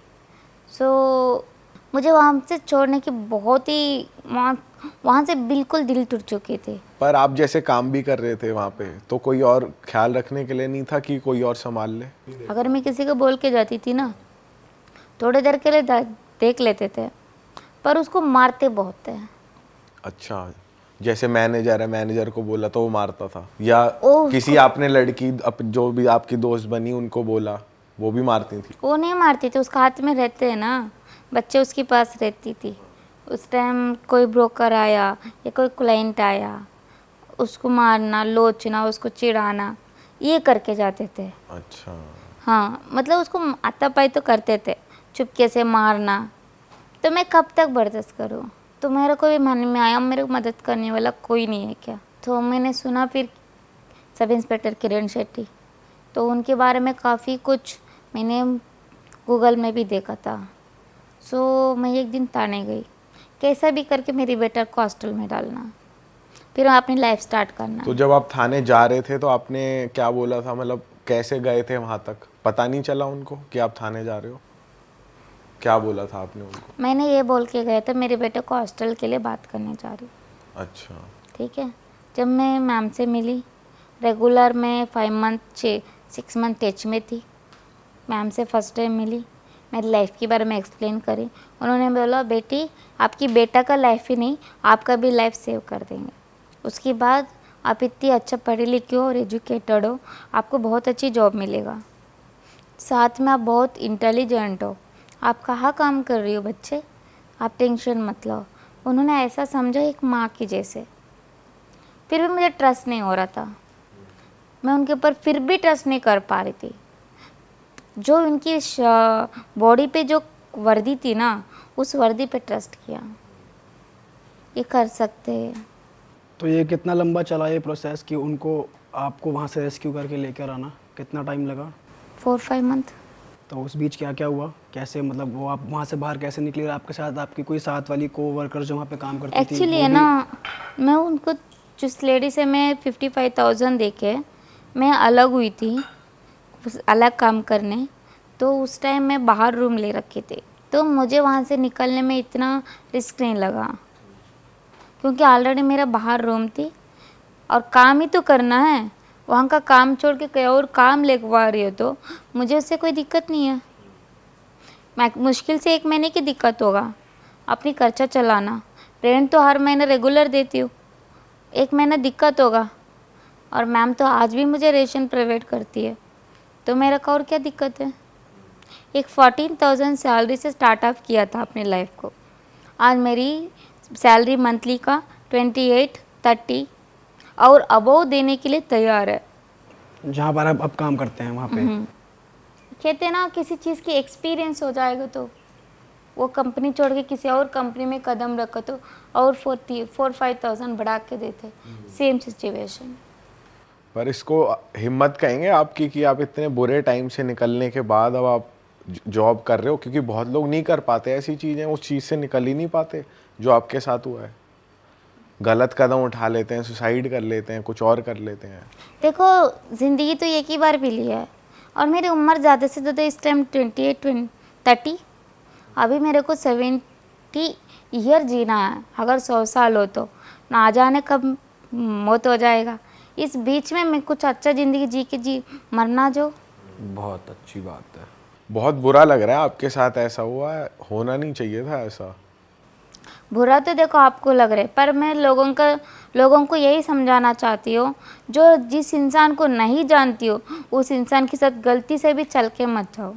सो मुझे वहाँ से छोड़ने की बहुत ही वहाँ से बिल्कुल दिल टूट चुकी थी। पर आप जैसे काम भी कर रहे थे वहाँ पे, तो कोई और ख्याल रखने के लिए नहीं था कि कोई और संभाल ले? अगर मैं किसी को बोल के जाती थी ना, थोड़ी देर के लिए देख लेते थे, पर उसको मारते बहुत थे। अच्छा, जैसे मैनेजर है, मैनेजर को बोला तो वो मारता था, या ओ, किसी आपने लड़की जो भी आपकी दोस्त बनी उनको बोला, वो भी मारती थी? वो नहीं मारती थी, उसका हाथ में रहते हैं ना, बच्चे उसके पास रहती थी। उस टाइम कोई ब्रोकर आया या कोई क्लाइंट आया, उसको मारना, लोचना, उसको चिढ़ाना, ये करके जाते थे। अच्छा। हाँ, मतलब उसको आतापाई तो करते थे, चुपके से मारना। तो मैं कब तक बर्दाश्त करूँ? तो मेरे को भी मन में आया मेरे को मदद करने वाला कोई नहीं है क्या। तो मैंने सुना फिर सब इंस्पेक्टर किरण शेट्टी, तो उनके बारे में काफ़ी कुछ मैंने गूगल में भी देखा था। सो मैं एक दिन थाने गई, कैसा भी करके मेरी बेटा को हॉस्टल में डालना, फिर अपनी लाइफ स्टार्ट करना। तो जब आप थाने जा रहे थे तो आपने क्या बोला था, मतलब कैसे गए थे वहाँ तक? पता नहीं चला उनको कि आप थाने जा रहे हो? क्या बोला था आपने उनको? मैंने ये बोल के गया था मेरे बेटे को हॉस्टल के लिए बात करने जा रही। अच्छा। ठीक है। जब मैं मैम से मिली, रेगुलर में 5 मंथ 6 मंथ टच में थी, मैम से फर्स्ट टाइम मिली, मेरी लाइफ के बारे में एक्सप्लेन करी। उन्होंने बोला बेटी आपकी बेटा का लाइफ ही नहीं, आपका भी लाइफ सेव कर देंगे। उसके बाद आप इतनी अच्छा पढ़े लिखे हो और एजुकेटेड हो, आपको बहुत अच्छी जॉब मिलेगा, साथ में आप बहुत इंटेलिजेंट हो, आप कहाँ काम कर रही हो बच्चे, आप टेंशन मत लो। उन्होंने ऐसा समझा एक माँ की जैसे। फिर भी मुझे ट्रस्ट नहीं हो रहा था, मैं उनके ऊपर फिर भी ट्रस्ट नहीं कर पा रही थी। जो उनकी बॉडी पे जो वर्दी थी ना, उस वर्दी पे ट्रस्ट किया, ये कर सकते हैं। तो ये कितना लंबा चला ये प्रोसेस कि उनको आपको वहाँ से रेस्क्यू करके लेकर आना, कितना टाइम लगा? 4-5 मंथ। तो उस बीच क्या क्या हुआ, कैसे मतलब वो आप वहाँ से बाहर कैसे निकले? आपके साथ आपकी कोई साथ वाली को वर्कर जो वहाँ पे काम करती थी एक्चुअली वो है भी? ना, मैं उनको जिस लेडी से मैं 55,000 दे के मैं अलग हुई थी, अलग काम करने, तो उस टाइम मैं बाहर रूम ले रखी थी। तो मुझे वहाँ से निकलने में इतना रिस्क नहीं लगा, क्योंकि ऑलरेडी मेरा बाहर रूम थी और काम ही तो करना है। वहाँ का काम छोड़ के कहीं और काम लगवा रही हो तो मुझे उससे कोई दिक्कत नहीं है। मैं मुश्किल से 1 महीने की दिक्कत होगा अपनी खर्चा चलाना, रेंट तो हर महीने रेगुलर देती हूँ, 1 महीना दिक्कत होगा। और मैम तो आज भी मुझे रेशन प्रोवाइड करती है, तो मेरा का और क्या दिक्कत है। एक 14,000 सैलरी से स्टार्टअप किया था अपनी लाइफ को, आज मेरी सैलरी मंथली का 28-30 और अबव देने के लिए तैयार है। जहाँ पर आप अब काम करते हैं वहाँ पे? कहते हैं ना किसी चीज़ की एक्सपीरियंस हो जाएगा तो वो कंपनी छोड़ के किसी और कंपनी में कदम रखो तो और 4-5,000 बढ़ा के देते, सेम सिचुएशन। पर इसको हिम्मत कहेंगे आपकी कि आप इतने बुरे टाइम से निकलने के बाद अब आप जॉब कर रहे हो, क्योंकि बहुत लोग नहीं कर पाते ऐसी चीज़ें, उस चीज़ से निकल ही नहीं पाते जो आपके साथ हुआ है। गलत कदम उठा लेते हैं, सुसाइड कर लेते हैं, कुछ और कर लेते हैं। देखो ज़िंदगी तो एक ही बार मिली है और मेरी उम्र ज़्यादा से ज़्यादा इस टाइम 28-30, अभी मेरे को 70 ईयर जीना है। अगर 100 साल हो तो ना जाने कब मौत हो जाएगा, इस बीच में मैं कुछ अच्छा ज़िंदगी जी मरना जो। बहुत अच्छी बात है। बहुत बुरा लग रहा है आपके साथ ऐसा हुआ है, होना नहीं चाहिए था ऐसा। बुरा तो देखो आपको लग रहा है, पर मैं लोगों को यही समझाना चाहती हूँ, जो जिस इंसान को नहीं जानती हो उस इंसान के साथ गलती से भी चल के मत जाओ।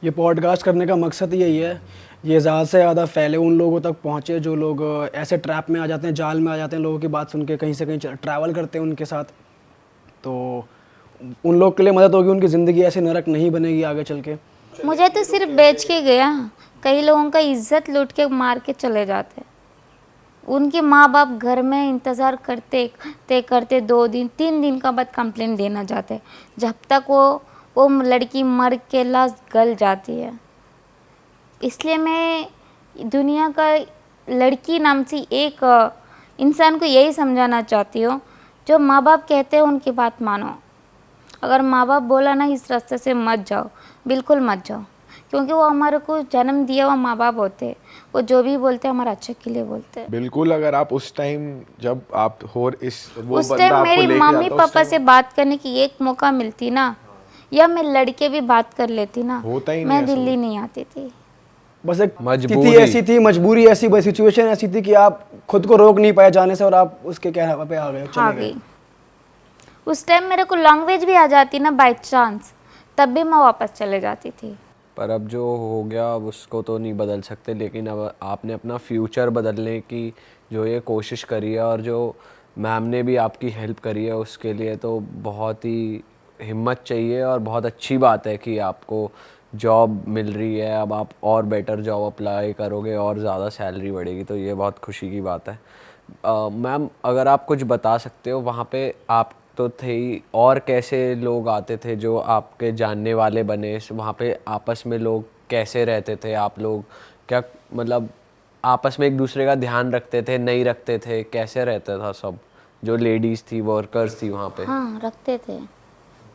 ये पॉडकास्ट करने का मकसद यही है, ये ज़्यादा से ज़्यादा फैले, उन लोगों तक पहुँचे जो लोग ऐसे ट्रैप में आ जाते हैं, जाल में आ जाते हैं, लोगों की बात सुन के कहीं से कहीं ट्रैवल करते हैं उनके साथ। तो उन लोग के लिए मदद होगी, उनकी ज़िंदगी ऐसे नरक नहीं बनेगी आगे चल के। मुझे तो सिर्फ बेच के गया, कई लोगों का इज्जत लूट के मार के चले जाते। उनके माँ बाप घर में इंतज़ार करते 2 दिन 3 दिन का बाद कंप्लेंट देना जाते, जब तक वो लड़की मर के लाश गल जाती है। इसलिए मैं दुनिया का लड़की नाम से एक इंसान को यही समझाना चाहती हूँ, जो माँ बाप कहते हैं उनकी बात मानो। अगर माँ बाप बोला ना इस रास्ते से मत जाओ, बिल्कुल मत जाओ, क्योंकि वो हमारे को जन्म दिया हुआ माँ बाप होते हैं। वो जो भी बोलते हैं हमारे अच्छे के लिए बोलते हैं। बिल्कुल, अगर आप उस टाइम जब आप हो इस वो उस बंदा टाइम आपको मेरी लेके मम्मी जाता, उस पापा टाइम से बात करने की एक मौका मिलती ना, या मैं लड़के भी बात कर लेती ना, होता ही नहीं मैं ऐसा। दिल्ली नहीं आती थी। बस एक मजबूरी। स्थिति ऐसी थी, मजबूरी ऐसी, बस सिचुएशन ऐसी थी कि आप खुद को रोक नहीं पाए जाने से, और आप उसके कहने पे आ गए, आ चले गए। गई। उस टाइम मेरे को लैंग्वेज भी आ जाती ना बाय चांस, तब भी मैं वापस चले जाती थी। पर अब जो हो गया अब उसको तो नहीं बदल सकते, लेकिन अब आपने अपना फ्यूचर बदलने की जो ये कोशिश करी है, और जो मैम ने भी आपकी हेल्प करी है, उसके लिए तो बहुत ही हिम्मत चाहिए। और बहुत अच्छी बात है कि आपको जॉब मिल रही है, अब आप और बेटर जॉब अप्लाई करोगे और ज़्यादा सैलरी बढ़ेगी, तो ये बहुत खुशी की बात है। मैम, अगर आप कुछ बता सकते हो, वहाँ पे आप तो थे ही, और कैसे लोग आते थे जो आपके जानने वाले बने वहाँ पे? आपस में लोग कैसे रहते थे? आप लोग क्या मतलब आपस में एक दूसरे का ध्यान रखते थे, नहीं रखते थे? कैसे रहता था सब जो लेडीज़ थी, वर्कर्स थी वहाँ पे? हाँ, रखते थे।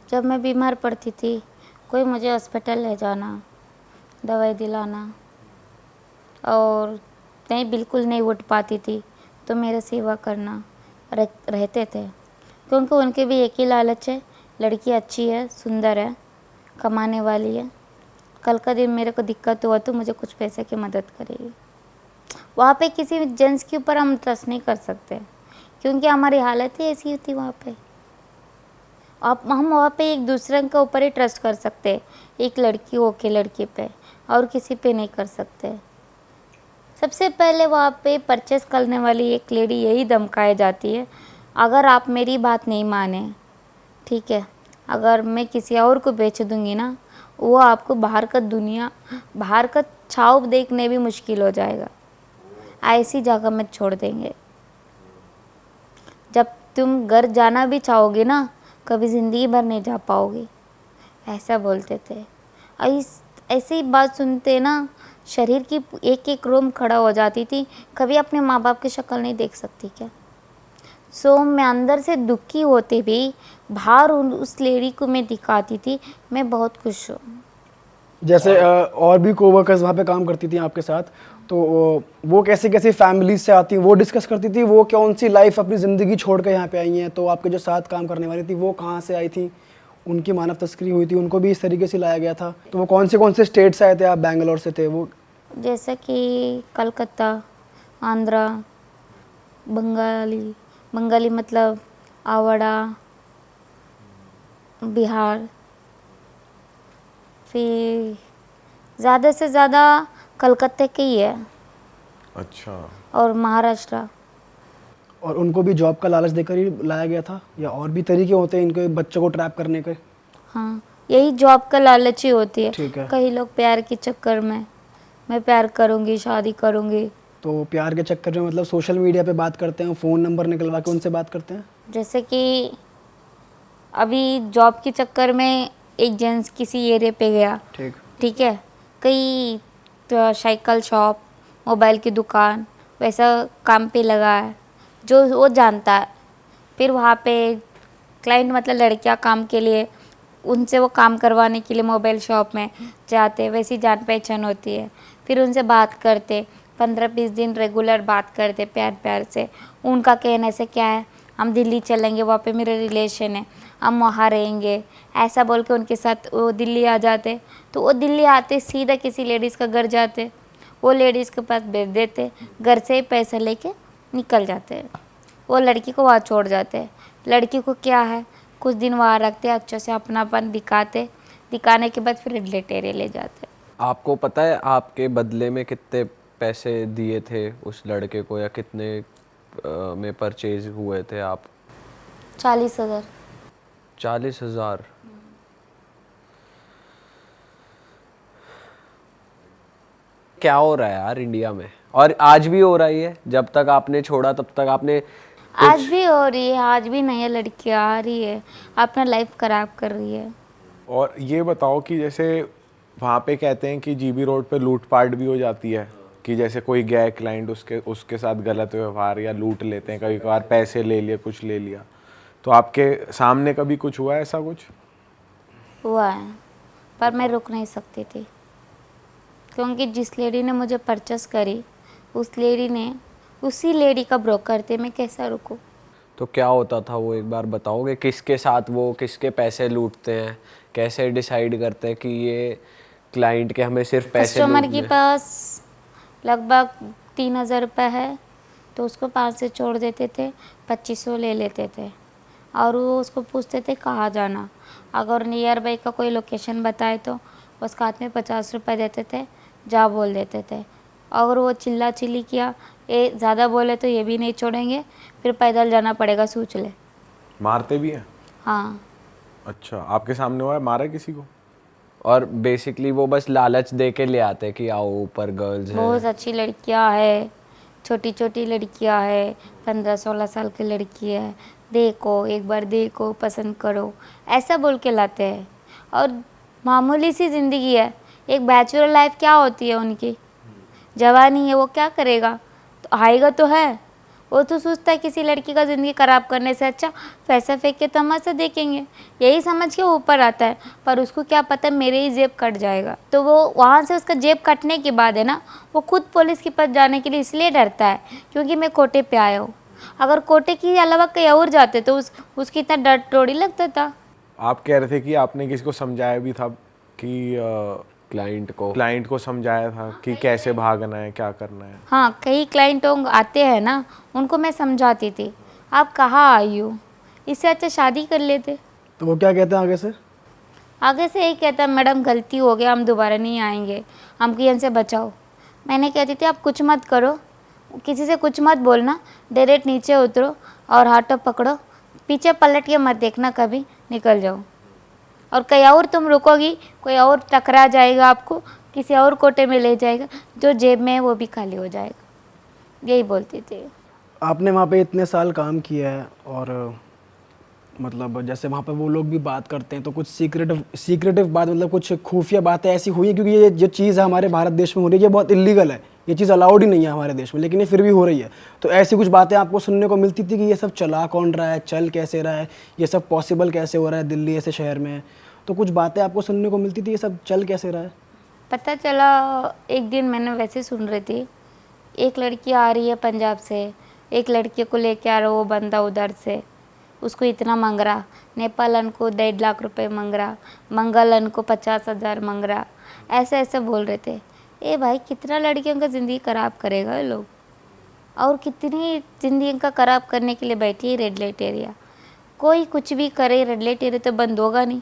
जब मैं बीमार पड़ती थी, कोई मुझे हॉस्पिटल ले जाना, दवाई दिलाना, और नहीं बिल्कुल नहीं उठ पाती थी तो मेरा सेवा करना रहते थे। क्योंकि उनके भी एक ही लालच है, लड़की अच्छी है, सुंदर है, कमाने वाली है, कल का दिन मेरे को दिक्कत हुआ तो मुझे कुछ पैसे की मदद करेगी। वहाँ पे किसी जेंट्स के ऊपर हम ट्रस्ट नहीं कर सकते, क्योंकि हमारी हालत ही ऐसी थी वहाँ पे। आप हम वहाँ पे एक दूसरे के ऊपर ही ट्रस्ट कर सकते हैं, एक लड़की हो के लड़की पे, और किसी पे नहीं कर सकते। सबसे पहले वहाँ पे परचेस करने वाली एक लेडी यही धमकाई जाती है, अगर आप मेरी बात नहीं माने, ठीक है, अगर मैं किसी और को बेच दूँगी ना, वो आपको बाहर का छाव देखने भी मुश्किल हो जाएगा, ऐसी जगह में छोड़ देंगे। जब तुम घर जाना भी चाहोगे ना, कभी ज़िंदगी भर नहीं जा पाओगे, ऐसा बोलते थे। ऐसी बात सुनते ना शरीर की एक एक रोम खड़ा हो जाती थी। कभी अपने माँ बाप की शक्ल नहीं देख सकती क्या? मैं अंदर से दुखी होते भी बाहर उस लेडी को मैं दिखाती थी, मैं बहुत खुश हूँ। जैसे और भी कोवर्कर्स वहाँ पे काम करती थी आपके साथ, तो वो कैसे कैसे फैमिली से आती, वो डिस्कस करती थी, वो कौन सी लाइफ अपनी ज़िंदगी छोड़ कर यहाँ पे आई हैं? तो आपके जो साथ काम करने वाली थी वो कहाँ से आई थी? उनकी मानव तस्करी हुई थी, उनको भी इस तरीके से लाया गया था। तो वो कौन से स्टेट से आए थे? आप बैंगलोर से थे वो? जैसे कि कलकत्ता, आंध्रा, बंगाली मतलब आवड़ा, बिहार, फिर ज़्यादा से ज़्यादा कलकत्ते के ही है, अच्छा। और महाराष्ट्र। और उनको भी जॉब का लालच देकर ही लाया गया था, या और भी तरीके होते हैं इनके बच्चों को ट्रैप करने के? हाँ, यही जॉब का लालच ही होती है। ठीक है। कई लोग प्यार के चक्कर में, मैं प्यार करूँगी, शादी करूँगी। तो प्यार के चक्कर में मतलब सोशल मीडिया पे बात करते हैं, फ़ोन नंबर निकलवा के उनसे बात करते हैं? जैसे कि अभी जॉब के चक्कर में एक जेंट्स किसी एरिया पे गया, ठीक है, कई तो साइकिल शॉप, मोबाइल की दुकान, वैसा काम पे लगा है जो वो जानता है। फिर वहाँ पे क्लाइंट मतलब लड़कियाँ काम के लिए, उनसे वो काम करवाने के लिए मोबाइल शॉप में जाते, वैसी जान पहचान होती है। फिर उनसे बात करते, 15-20 दिन रेगुलर बात करते प्यार प्यार से। उनका कहने से क्या है, हम दिल्ली चलेंगे, वहाँ पे मेरे रिलेशन है, हम वहाँ रहेंगे, ऐसा बोल के उनके साथ वो दिल्ली आ जाते। तो वो दिल्ली आते सीधा किसी लेडीज़ का घर जाते, वो लेडीज़ के पास भेज देते, घर से ही पैसे लेके निकल जाते हैं। वो लड़की को वहाँ छोड़ जाते हैं। लड़की को क्या है, कुछ दिन वहाँ रखते, अच्छे से अपनापन दिखाते, दिखाने के बाद फिर रिलेट एरिया ले जाते। आपको पता है आपके बदले में कितने पैसे दिए थे उस लड़के को, या कितने में परचेज हुए थे आप? 40,000। 40,000? क्या हो रहा है यार इंडिया में, और आज भी हो रही है? जब तक आपने छोड़ा तब तक आपने आज भी हो रही है, आज भी नई लड़कियाँ आ रही है, अपना लाइफ खराब कर रही है। और ये बताओ कि जैसे वहाँ पे कहते हैं कि जीबी रोड पे लूटपाट भी हो जाती है, कि जैसे कोई गया क्लाइंट उसके उसके साथ गलत व्यवहार या लूट लेते हैं, कभी कभार पैसे ले लिए, कुछ ले लिया। तो आपके सामने कभी कुछ हुआ है ऐसा कुछ? हुआ है, पर मैं रुक नहीं सकती थी, क्योंकि जिस लेडी ने मुझे परचेस करी उस लेडी ने, उसी लेडी का ब्रोकर थे, मैं कैसा रुकूं? तो क्या होता था वो एक बार बताओगे? किसके साथ वो किसके पैसे लूटते हैं, कैसे डिसाइड करते हैं कि ये क्लाइंट के हमें सिर्फ पैसे कस्टमर लूटने? के पास लगभग 3,000 रुपये है तो उसको 5 से छोड़ देते थे, 2500 ले लेते थे, और वो उसको पूछते थे कहाँ जाना। अगर नियर बाई का कोई लोकेशन बताए तो उसका हाथ में 50 रुपये देते थे, जा बोल देते थे। अगर वो चिल्ला चिल्ली किया, ये ज़्यादा बोले तो ये भी नहीं छोड़ेंगे, फिर पैदल जाना पड़ेगा, सोच ले। मारते भी हैं? हाँ। अच्छा, आपके सामने हुआ है, मारा है किसी को? और बेसिकली वो बस लालच दे के ले आते हैं कि आओ ऊपर गर्ल्स हैं। बहुत अच्छी लड़कियां है, छोटी छोटी लड़कियां है, 15-16 साल की लड़की है, देखो एक बार देखो, पसंद करो, ऐसा बोल के लाते हैं। और मामूली सी ज़िंदगी है, एक बैचलर लाइफ क्या होती है उनकी, जवानी है, वो क्या करेगा, तो आएगा तो है। वो तो सोचता है किसी लड़की का ज़िंदगी ख़राब करने से अच्छा पैसा फेंक के तमाशा देखेंगे, यही समझ के वो ऊपर आता है। पर उसको क्या पता मेरे ही जेब कट जाएगा, तो वो वहाँ से उसका जेब कटने के बाद है ना, वो खुद पुलिस के पास जाने के लिए इसलिए डरता है क्योंकि मैं कोटे पे आया हूँ। अगर कोटे के अलावा कहीं और जाते तो उसकी इतना डर थोड़ी लगता था। आप कह रहे थे कि आपने किसी को समझाया भी था कि क्लाइंट को समझाया था कि कैसे भागना है, क्या करना है? हाँ, कई क्लाइंटों आते हैं ना, उनको मैं समझाती थी, आप कहाँ आई हो, इससे अच्छा शादी कर लेते। तो वो क्या कहते हैं आगे से? आगे से यही कहता, मैडम गलती हो गया, हम दोबारा नहीं आएंगे, हमको यहाँ से बचाओ। मैंने कहती थी आप कुछ मत करो, किसी से कुछ मत बोलना, डायरेक्ट नीचे उतरो और हाथों पकड़ो, पीछे पलट के मत देखना, कभी निकल जाओ। और कहीं और तुम रुकोगी, कोई और टकरा जाएगा, आपको किसी और कोटे में ले जाएगा, जो जेब में है वो भी खाली हो जाएगा, यही बोलती थी। आपने वहाँ पे इतने साल काम किया है, और मतलब जैसे वहाँ पे वो लोग भी बात करते हैं तो कुछ सीक्रेटिव बात, मतलब कुछ खुफिया बातें ऐसी हुई हैं? क्योंकि ये जो चीज़ है हमारे भारत देश में हो रही है, ये बहुत इलीगल है, ये चीज़ अलाउड ही नहीं है हमारे देश में, लेकिन ये फिर भी हो रही है। तो ऐसी कुछ बातें आपको सुनने को मिलती थी कि ये सब चला कौन रहा है, चल कैसे रहा है, ये सब पॉसिबल कैसे हो रहा है दिल्ली ऐसे शहर में? तो कुछ बातें आपको सुनने को मिलती थी, ये सब चल कैसे रहा है? पता चला एक दिन, मैंने वैसे सुन रही थी, एक लड़की आ रही है पंजाब से, एक लड़की को लेके आ रहा वो बंदा उधर से, उसको इतना मांग रहा, नेपालन को 1.5 लाख रुपए मांग रहा, मंगलन को 50,000 मांग रहा, ऐसे ऐसे बोल रहे थे। ए भाई, कितना लड़कियों का ज़िंदगी ख़राब करेगा ये लोग, और कितनी ज़िंदगी का ख़राब करने के लिए बैठी है रेड लाइट एरिया। कोई कुछ भी करे, रेड लाइट एरिया तो बंद होगा नहीं।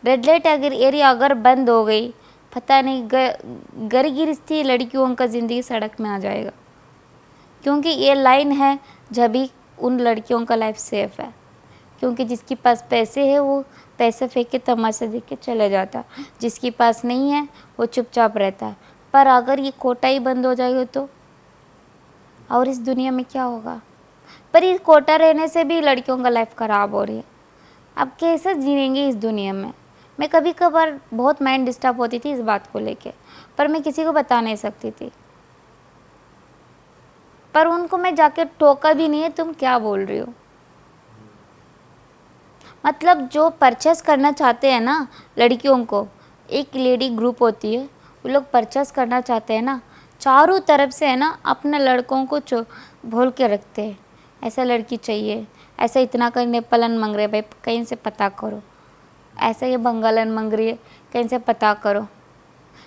रेड लाइट अगर एरिया अगर बंद हो गई, पता नहीं घर गिरती लड़कियों का ज़िंदगी सड़क में आ जाएगा, क्योंकि ये लाइन है जब भी उन लड़कियों का लाइफ सेफ है। क्योंकि जिसके पास पैसे है वो पैसे फेंक के तमाशा देख के चले जाता, जिसके पास नहीं है वो चुपचाप रहता है। पर अगर ये कोटा ही बंद हो जाएगा तो और इस दुनिया में क्या होगा? पर ये कोटा रहने से भी लड़कियों का लाइफ ख़राब हो रही है। अब कैसे जिएंगे इस दुनिया में? मैं कभी कभार बहुत माइंड डिस्टर्ब होती थी इस बात को लेके, पर मैं किसी को बता नहीं सकती थी। पर उनको मैं जाके टोका भी नहीं है, तुम क्या बोल रही हो। मतलब जो परचेस करना चाहते हैं ना लड़कियों को, एक लेडी ग्रुप होती है, वो लोग परचेस करना चाहते हैं ना, चारों तरफ से है ना अपने लड़कों को बोल के रखते हैं ऐसा लड़की चाहिए, ऐसा इतना करने पलन मांग रहे भाई कहीं से पता करो, ऐसा ये बंगालन मांग रही है कहीं से पता करो।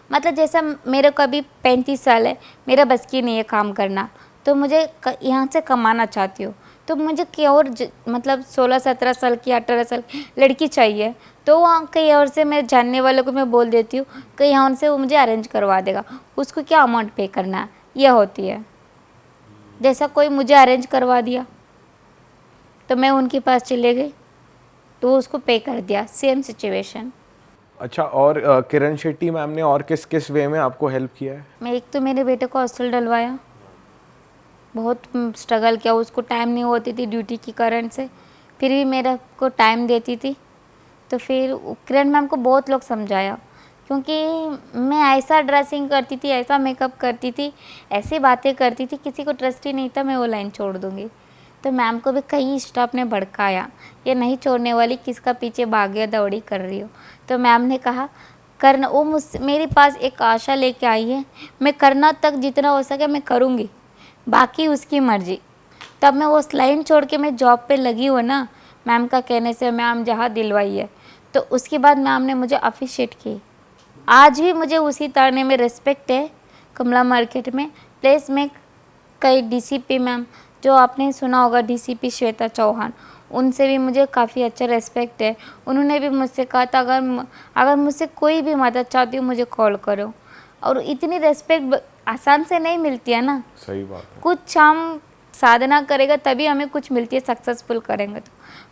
मतलब जैसा मेरे को अभी 35 साल है, मेरा बस की नहीं है काम करना, तो मुझे यहाँ से कमाना चाहती हूँ, तो मुझे कहीं और मतलब 16-17 साल की 18 साल की लड़की चाहिए, तो वहाँ कहीं और से मैं जानने वालों को मैं बोल देती हूँ कहीं यहाँ से वो मुझे अरेंज करवा देगा, उसको क्या अमाउंट पे करना है ये होती है। जैसा कोई मुझे अरेंज करवा दिया तो मैं उनके पास चले गई तो उसको पे कर दिया, सेम सिचुएशन। अच्छा, और किरण शेट्टी मैम ने और किस किस वे में आपको हेल्प किया है? मैं एक तो मेरे बेटे को हॉस्टल डलवाया, बहुत स्ट्रगल किया, उसको टाइम नहीं होती थी ड्यूटी की कारण से, फिर भी मेरा को टाइम देती थी। तो फिर किरण मैम को बहुत लोग समझाया, क्योंकि मैं ऐसा ड्रेसिंग करती थी, ऐसा मेकअप करती थी, ऐसी बातें करती थी, किसी को ट्रस्ट ही नहीं था मैं वो लाइन छोड़ दूँगी। तो मैम को भी कई स्टाफ ने भड़काया, ये नहीं छोड़ने वाली, किसका पीछे भागे दौड़ी कर रही हो। तो मैम ने कहा करना, वो मुझसे मेरे पास एक आशा लेके आई है, मैं करना तक जितना हो सके मैं करूँगी, बाकी उसकी मर्जी। तब मैं वो लाइन छोड़ के मैं जॉब पे लगी हूँ ना, मैम का कहने से, मैम जहाँ दिलवाई है, तो उसके बाद मैम ने मुझे अप्रिशिएट की। आज भी मुझे उसी ताने में रिस्पेक्ट है कमला मार्केट में। प्लस में कई डीसीपी मैम, जो आपने सुना होगा डीसीपी श्वेता चौहान, उनसे भी मुझे काफ़ी अच्छा रिस्पेक्ट है। उन्होंने भी मुझसे कहा था अगर मुझसे कोई भी मदद चाहती हो मुझे कॉल करो। और इतनी रिस्पेक्ट आसान से नहीं मिलती है ना, सही बात है। कुछ हम साधना करेगा तभी हमें कुछ मिलती है, सक्सेसफुल करेंगे तो।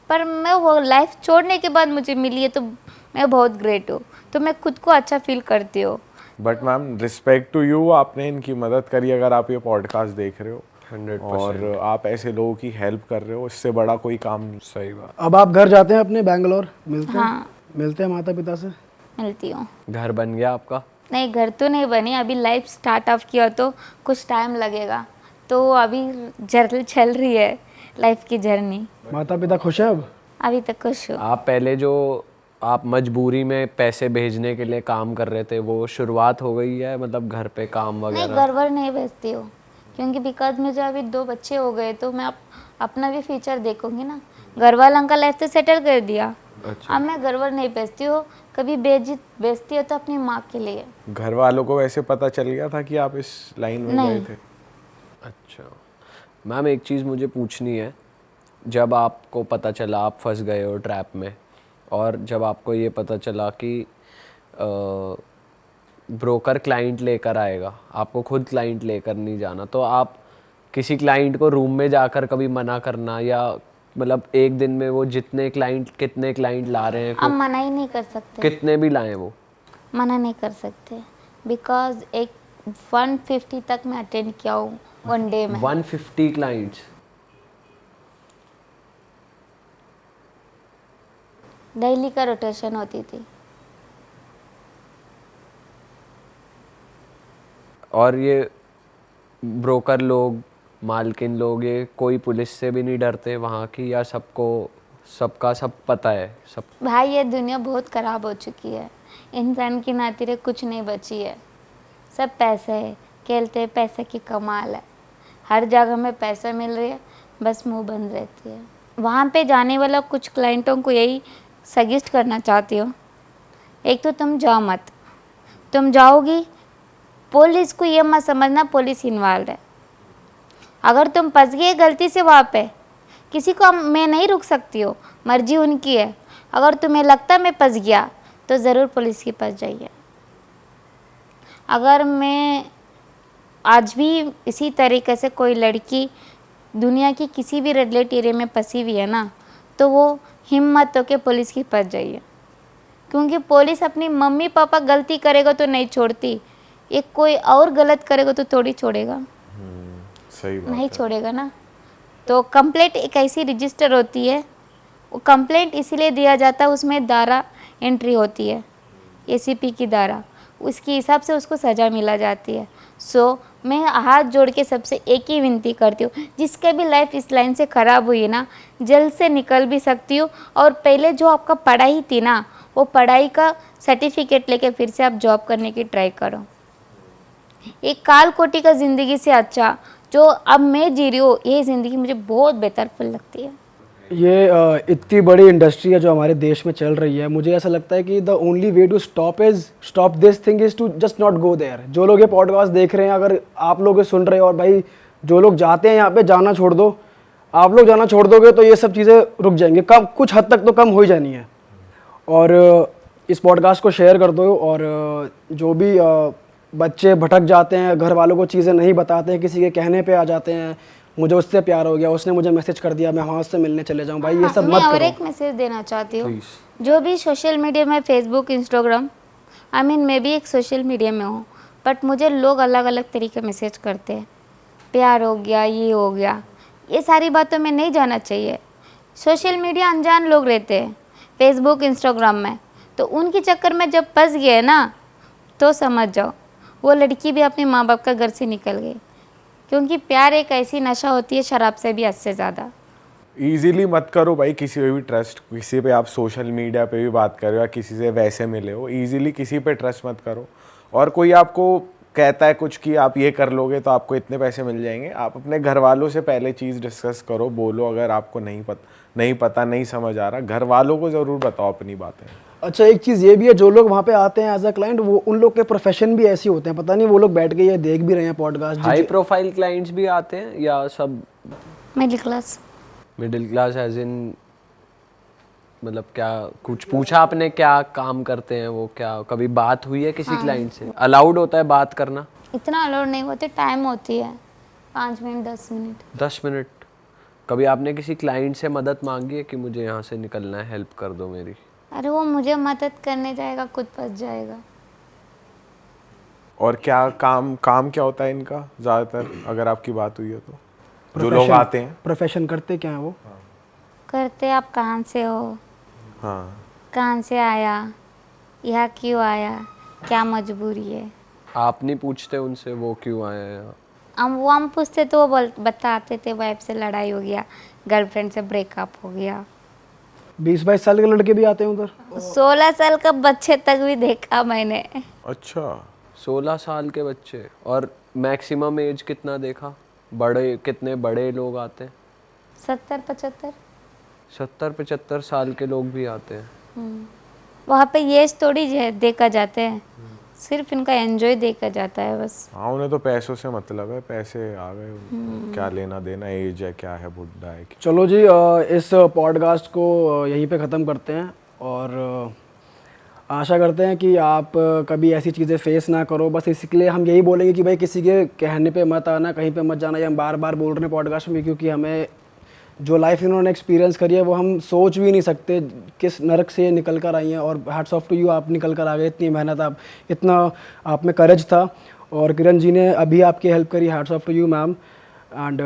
पर मैं वो लाइफ छोड़ने के बाद मुझे मिली है तो मैं बहुत ग्रेट हूँ, तो मैं खुद को अच्छा फील करती हूँ। But ma'am respect to you, आपने इनकी मदद करी। अगर आप ये पॉडकास्ट देख रहे हो 100%। और आप ऐसे लोगों की हेल्प कर रहे हो, इससे बड़ा कोई काम नहीं। सही बात। अब आप घर जाते हैं अपने बैंगलोर, मिलते हैं? हाँ। मिलते हैं माता पिता से? मिलती हूँ। घर बन गया आपका? नहीं, घर तो नहीं बनी, अभी लाइफ स्टार्ट ऑफ किया तो कुछ टाइम लगेगा, तो अभी जर्नी चल रही है लाइफ की जर्नी। माता पिता खुश है अब? अभी तक खुश हूँ। आप पहले जो आप मजबूरी में पैसे भेजने के लिए काम कर रहे थे, वो शुरुआत हो गई है, मतलब घर पे काम नहीं, वगैरह? घर वर नहीं भेजती हूँ, क्योंकि बिकॉज मुझे अभी 2 बच्चे हो गए, तो मैं अपना भी फ्यूचर देखूंगी ना। घर वालों का लाइफ तो सेटल कर दिया। अच्छा। अब मैं घर वर नहीं भेजती हूँ, कभी भेजती हो तो अपनी माँ के लिए। घर वालों को वैसे पता चल गया था कि आप इस लाइन में गए नहीं। थे? अच्छा मैम, एक चीज़ मुझे पूछनी है। जब आपको पता चला आप फंस गए हो ट्रैप में, और जब आपको ये पता चला कि ब्रोकर क्लाइंट लेकर आएगा, आपको खुद क्लाइंट लेकर नहीं जाना, तो आप किसी क्लाइंट को रूम में जाकर कभी मना करना, या मतलब एक दिन में वो कितने क्लाइंट ला रहे हैं, अब मना ही नहीं कर सकते, कितने भी लाएं वो? मना नहीं कर सकते, बिकॉज एक 150 तक मैं अटेंड किया हूँ 1 डे में। 150 क्लाइंट्स? डेली का रोटेशन होती थी। और ये ब्रोकर लोग, मालकिन लोग, ये कोई पुलिस से भी नहीं डरते वहाँ की, या सबका सब पता है सब? भाई ये दुनिया बहुत ख़राब हो चुकी है, इंसान की नातिरे कुछ नहीं बची है, सब पैसे है, खेलते पैसे की कमाल है, हर जगह में पैसा मिल रही है, बस मुंह बंद रहती है। वहाँ पे जाने वाला कुछ क्लाइंटों को यही सजेस्ट करना चाहती हूँ, एक तो तुम जाओ मत, तुम जाओगी पुलिस को ये मत समझना पुलिस इन्वॉल्व है। अगर तुम फंस गए गलती से वहाँ पे, किसी को मैं नहीं रुक सकती हो, मर्जी उनकी है। अगर तुम्हें लगता मैं फंस गया तो ज़रूर पुलिस के पास जाइए। अगर मैं आज भी इसी तरीके से कोई लड़की दुनिया की किसी भी रेड लाइट एरिया में फंसी हुई है ना, तो वो हिम्मत हो के पुलिस के पास जाइए, क्योंकि पुलिस अपनी मम्मी पापा गलती करेगा तो नहीं छोड़ती, एक कोई और गलत करेगा तो थोड़ी छोड़ेगा, सही बात नहीं है। छोड़ेगा ना। तो कंप्लेंट एक ऐसी रजिस्टर होती है, वो कंप्लेंट इसीलिए दिया जाता है, उसमें धारा एंट्री होती है एसीपी की धारा, उसके हिसाब से उसको सज़ा मिला जाती है। सो मैं हाथ जोड़ के सबसे एक ही विनती करती हूँ, जिसके भी लाइफ इस लाइन से ख़राब हुई है ना, जल्द से निकल भी सकती हूँ, और पहले जो आपका पढ़ाई थी ना, वो पढ़ाई का सर्टिफिकेट लेके फिर से आप जॉब करने की ट्राई करो। एक काल कोटि का ज़िंदगी से अच्छा जो अब मैं जी रही हूँ ये ज़िंदगी मुझे बहुत बेहतर फील लगती है। ये इतनी बड़ी इंडस्ट्री है जो हमारे देश में चल रही है, मुझे ऐसा लगता है कि the only way to stop this thing is to just not go there. जो लोग ये पॉडकास्ट देख रहे हैं, अगर आप लोग ये सुन रहे हो, और भाई जो लोग जाते हैं यहाँ पे, जाना छोड़ दो। आप लोग जाना छोड़ दोगे तो ये सब चीज़ें रुक जाएंगी, कम कुछ हद तक तो कम हो ही जानी है। और इस पॉडकास्ट को शेयर कर दो, और जो भी बच्चे भटक जाते हैं, घर वालों को चीज़ें नहीं बताते हैं, किसी के कहने पे आ जाते हैं, मुझे उससे प्यार हो गया, उसने मुझे मैसेज कर दिया, मैं वहाँ उससे मिलने चले जाऊँ, भाई ये सब मैं मत और करो। एक मैसेज देना चाहती हूँ, जो भी सोशल मीडिया में फेसबुक इंस्टाग्राम, मैं भी एक सोशल मीडिया में हूँ, बट मुझे लोग अलग अलग तरीके मैसेज करते हैं, प्यार हो गया, ये हो गया, ये सारी बातों में नहीं जाना चाहिए। सोशल मीडिया अनजान लोग रहते हैं फेसबुक इंस्टाग्राम में, तो उनके चक्कर में जब फंस गए ना, तो समझ जाओ वो लड़की भी अपने माँ बाप का घर से निकल गई, क्योंकि प्यार एक ऐसी नशा होती है शराब से भी, हद से ज़्यादा। इजीली मत करो भाई किसी पे भी ट्रस्ट। किसी पे आप सोशल मीडिया पे भी बात करो या किसी से वैसे मिले हो, इजीली किसी पे ट्रस्ट मत करो। और कोई आपको कहता है कुछ कि आप ये कर लोगे तो आपको इतने पैसे मिल जाएंगे, आप अपने घर वालों से पहले चीज़ डिस्कस करो, बोलो अगर आपको नहीं पता नहीं समझ आ रहा, घर वालों को ज़रूर बताओ अपनी बातें। अच्छा, एक चीज़ ये भी है, जो लोग वहाँ पे आते हैं एज अ क्लाइंट, वो उन लोग के प्रोफेशन भी ऐसे होते हैं, पता नहीं वो लोग बैठ के ये देख भी रहे हैं पॉडकास्ट। हाई प्रोफाइल क्लाइंट्स भी आते हैं या सब middle class? Middle class as in मतलब क्या कुछ पूछा आपने, क्या काम करते हैं वो, क्या कभी बात हुई है किसी क्लाइंट से? अलाउड होता है बात करना? इतना अलाउड नहीं होते, टाइम होती है 5 मिनट 10 मिनट। 10 मिनट? कभी आपने किसी क्लाइंट से मदद मांगी है कि मुझे यहाँ से निकलना है, हेल्प कर दो मेरी? अरे वो मुझे मदद करने जाएगा, खुद फंस जाएगा। और क्या काम क्या होता है इनका ज़्यादातर, अगर आपकी बात हुई है तो? जो लोग आते हैं प्रोफेशन करते क्या है वो? करते आप कहाँ से हो, हाँ, कहाँ से आया, यहाँ क्यों आया, क्या मजबूरी है। आप नहीं पूछते उनसे वो क्यों आए हैं? हम पूछते तो वो बताते थे वाइफ से लड़ाई हो गया, गर्लफ्रेंड से ब्रेकअप हो गया। 20-22 साल के लड़के भी आते हैं उधर? 16 साल का बच्चे तक भी देखा मैंने। अच्छा 16 साल के बच्चे? और मैक्सिमम एज कितना देखा? कितने बड़े लोग आते हैं? 70-75। 70-75 साल के लोग भी आते हैं? वहाँ पे ये थोड़ी देखा जाते हैं, सिर्फ इनका एंजॉय देखा जाता है बस। हाँ, उन्हें तो पैसों से मतलब है, पैसे आ गए उनको, क्या लेना देना, एज है क्या है, बुढ़ा है। चलो जी, इस पॉडकास्ट को यहीं पे ख़त्म करते हैं, और आशा करते हैं कि आप कभी ऐसी चीज़ें फेस ना करो। बस इसलिए हम यही बोलेंगे कि भाई किसी के कहने पे मत आना, कहीं पे मत जाना। ये हम बार बार बोल रहे हैं पॉडकास्ट में, क्योंकि हमें जो लाइफ इन्होंने एक्सपीरियंस करी है वो हम सोच भी नहीं सकते किस नरक से ये निकल कर आई हैं। और हैट्स ऑफ टू यू, आप निकल कर आ गए, इतनी मेहनत, आप इतना आप में करेज था, और किरण जी ने अभी आपकी हेल्प करी। Hats off to you ma'am. And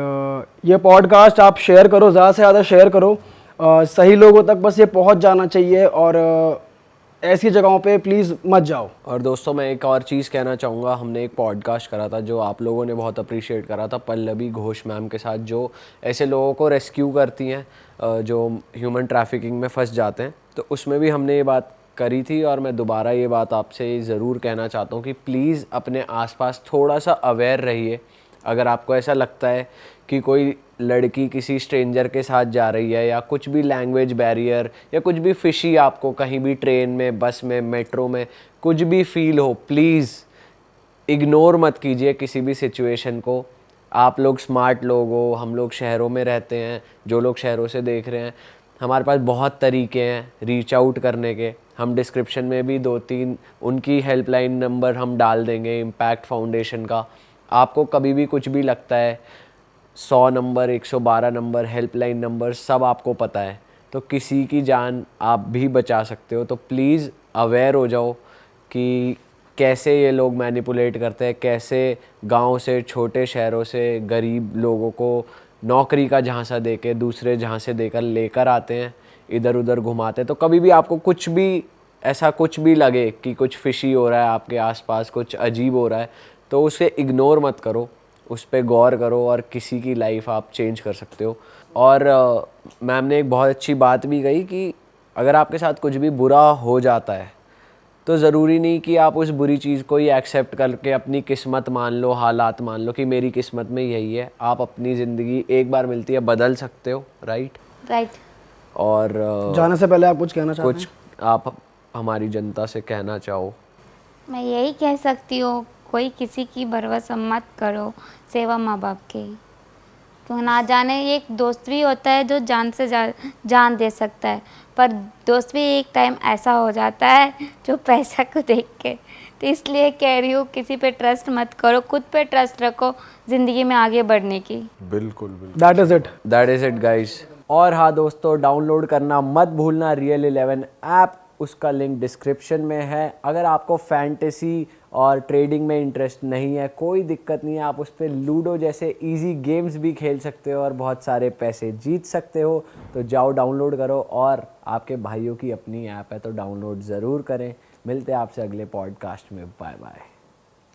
ये पॉडकास्ट आप शेयर करो, ज़्यादा से ज़्यादा शेयर करो, सही लोगों तक बस ये पहुंच जाना चाहिए, और ऐसी जगहों पे प्लीज़ मत जाओ। और दोस्तों मैं एक और चीज़ कहना चाहूँगा, हमने एक पॉडकास्ट करा था जो आप लोगों ने बहुत अप्रिशिएट करा था, पल्लवी घोष मैम के साथ, जो ऐसे लोगों को रेस्क्यू करती हैं जो ह्यूमन ट्रैफिकिंग में फंस जाते हैं। तो उसमें भी हमने ये बात करी थी, और मैं दोबारा ये बात आपसे ज़रूर कहना चाहता हूँ कि प्लीज़ अपने आसपास थोड़ा सा अवेयर रहिए। अगर आपको ऐसा लगता है कि कोई लड़की किसी स्ट्रेंजर के साथ जा रही है, या कुछ भी लैंग्वेज बैरियर या कुछ भी फिशी आपको कहीं भी ट्रेन में, बस में, मेट्रो में कुछ भी फील हो, प्लीज़ इग्नोर मत कीजिए किसी भी सिचुएशन को। आप लोग स्मार्ट लोग हो, हम लोग शहरों में रहते हैं, जो लोग शहरों से देख रहे हैं, हमारे पास बहुत तरीके हैं रीच आउट करने के। हम डिस्क्रिप्शन में भी 2-3 उनकी हेल्पलाइन नंबर हम डाल देंगे, इम्पैक्ट फाउंडेशन का। आपको कभी भी कुछ भी लगता है, 100 नंबर, 112 नंबर, हेल्पलाइन नंबर सब आपको पता है, तो किसी की जान आप भी बचा सकते हो। तो प्लीज़ अवेयर हो जाओ कि कैसे ये लोग मैनिपुलेट करते हैं, कैसे गांव से, छोटे शहरों से गरीब लोगों को नौकरी का झांसा देके दूसरे झांसे देकर लेकर आते हैं, इधर उधर घुमाते हैं। तो कभी भी आपको कुछ भी ऐसा कुछ भी लगे कि कुछ फिशी हो रहा है आपके आसपास, कुछ अजीब हो रहा है, तो उसे इग्नोर मत करो, उस पर गौर करो, और किसी की लाइफ आप चेंज कर सकते हो। और मैम ने एक बहुत अच्छी बात भी कही कि अगर आपके साथ कुछ भी बुरा हो जाता है तो ज़रूरी नहीं कि आप उस बुरी चीज़ को ही एक्सेप्ट करके अपनी किस्मत मान लो, हालात मान लो कि मेरी किस्मत में यही है। आप अपनी ज़िंदगी एक बार मिलती है, बदल सकते हो, राइट? राइट। और जाने से पहले आप कुछ कहना चाहते कुछ आप हमारी जनता से कहना चाहो? मैं यही कह सकती हूँ, कोई किसी की भरोसा मत करो, सेवा माँ बाप की। तो ना जाने एक दोस्त भी होता है जो जान से जान दे सकता है, पर दोस्त भी एक टाइम ऐसा हो जाता है जो पैसा को देख के। तो इसलिए कह रही हूँ, किसी पे ट्रस्ट मत करो, खुद पे ट्रस्ट रखो ज़िंदगी में आगे बढ़ने की। बिल्कुल बिल्कुल। That is it guys. और हाँ दोस्तों, डाउनलोड करना मत भूलना रियल 11 ऐप, उसका लिंक डिस्क्रिप्शन में है। अगर आपको फैंटेसी और ट्रेडिंग में इंटरेस्ट नहीं है, कोई दिक्कत नहीं है, आप उस पर लूडो जैसे इजी गेम्स भी खेल सकते हो और बहुत सारे पैसे जीत सकते हो। तो जाओ डाउनलोड करो, और आपके भाइयों की अपनी ऐप है तो डाउनलोड ज़रूर करें। मिलते हैं आपसे अगले पॉडकास्ट में। Bye bye.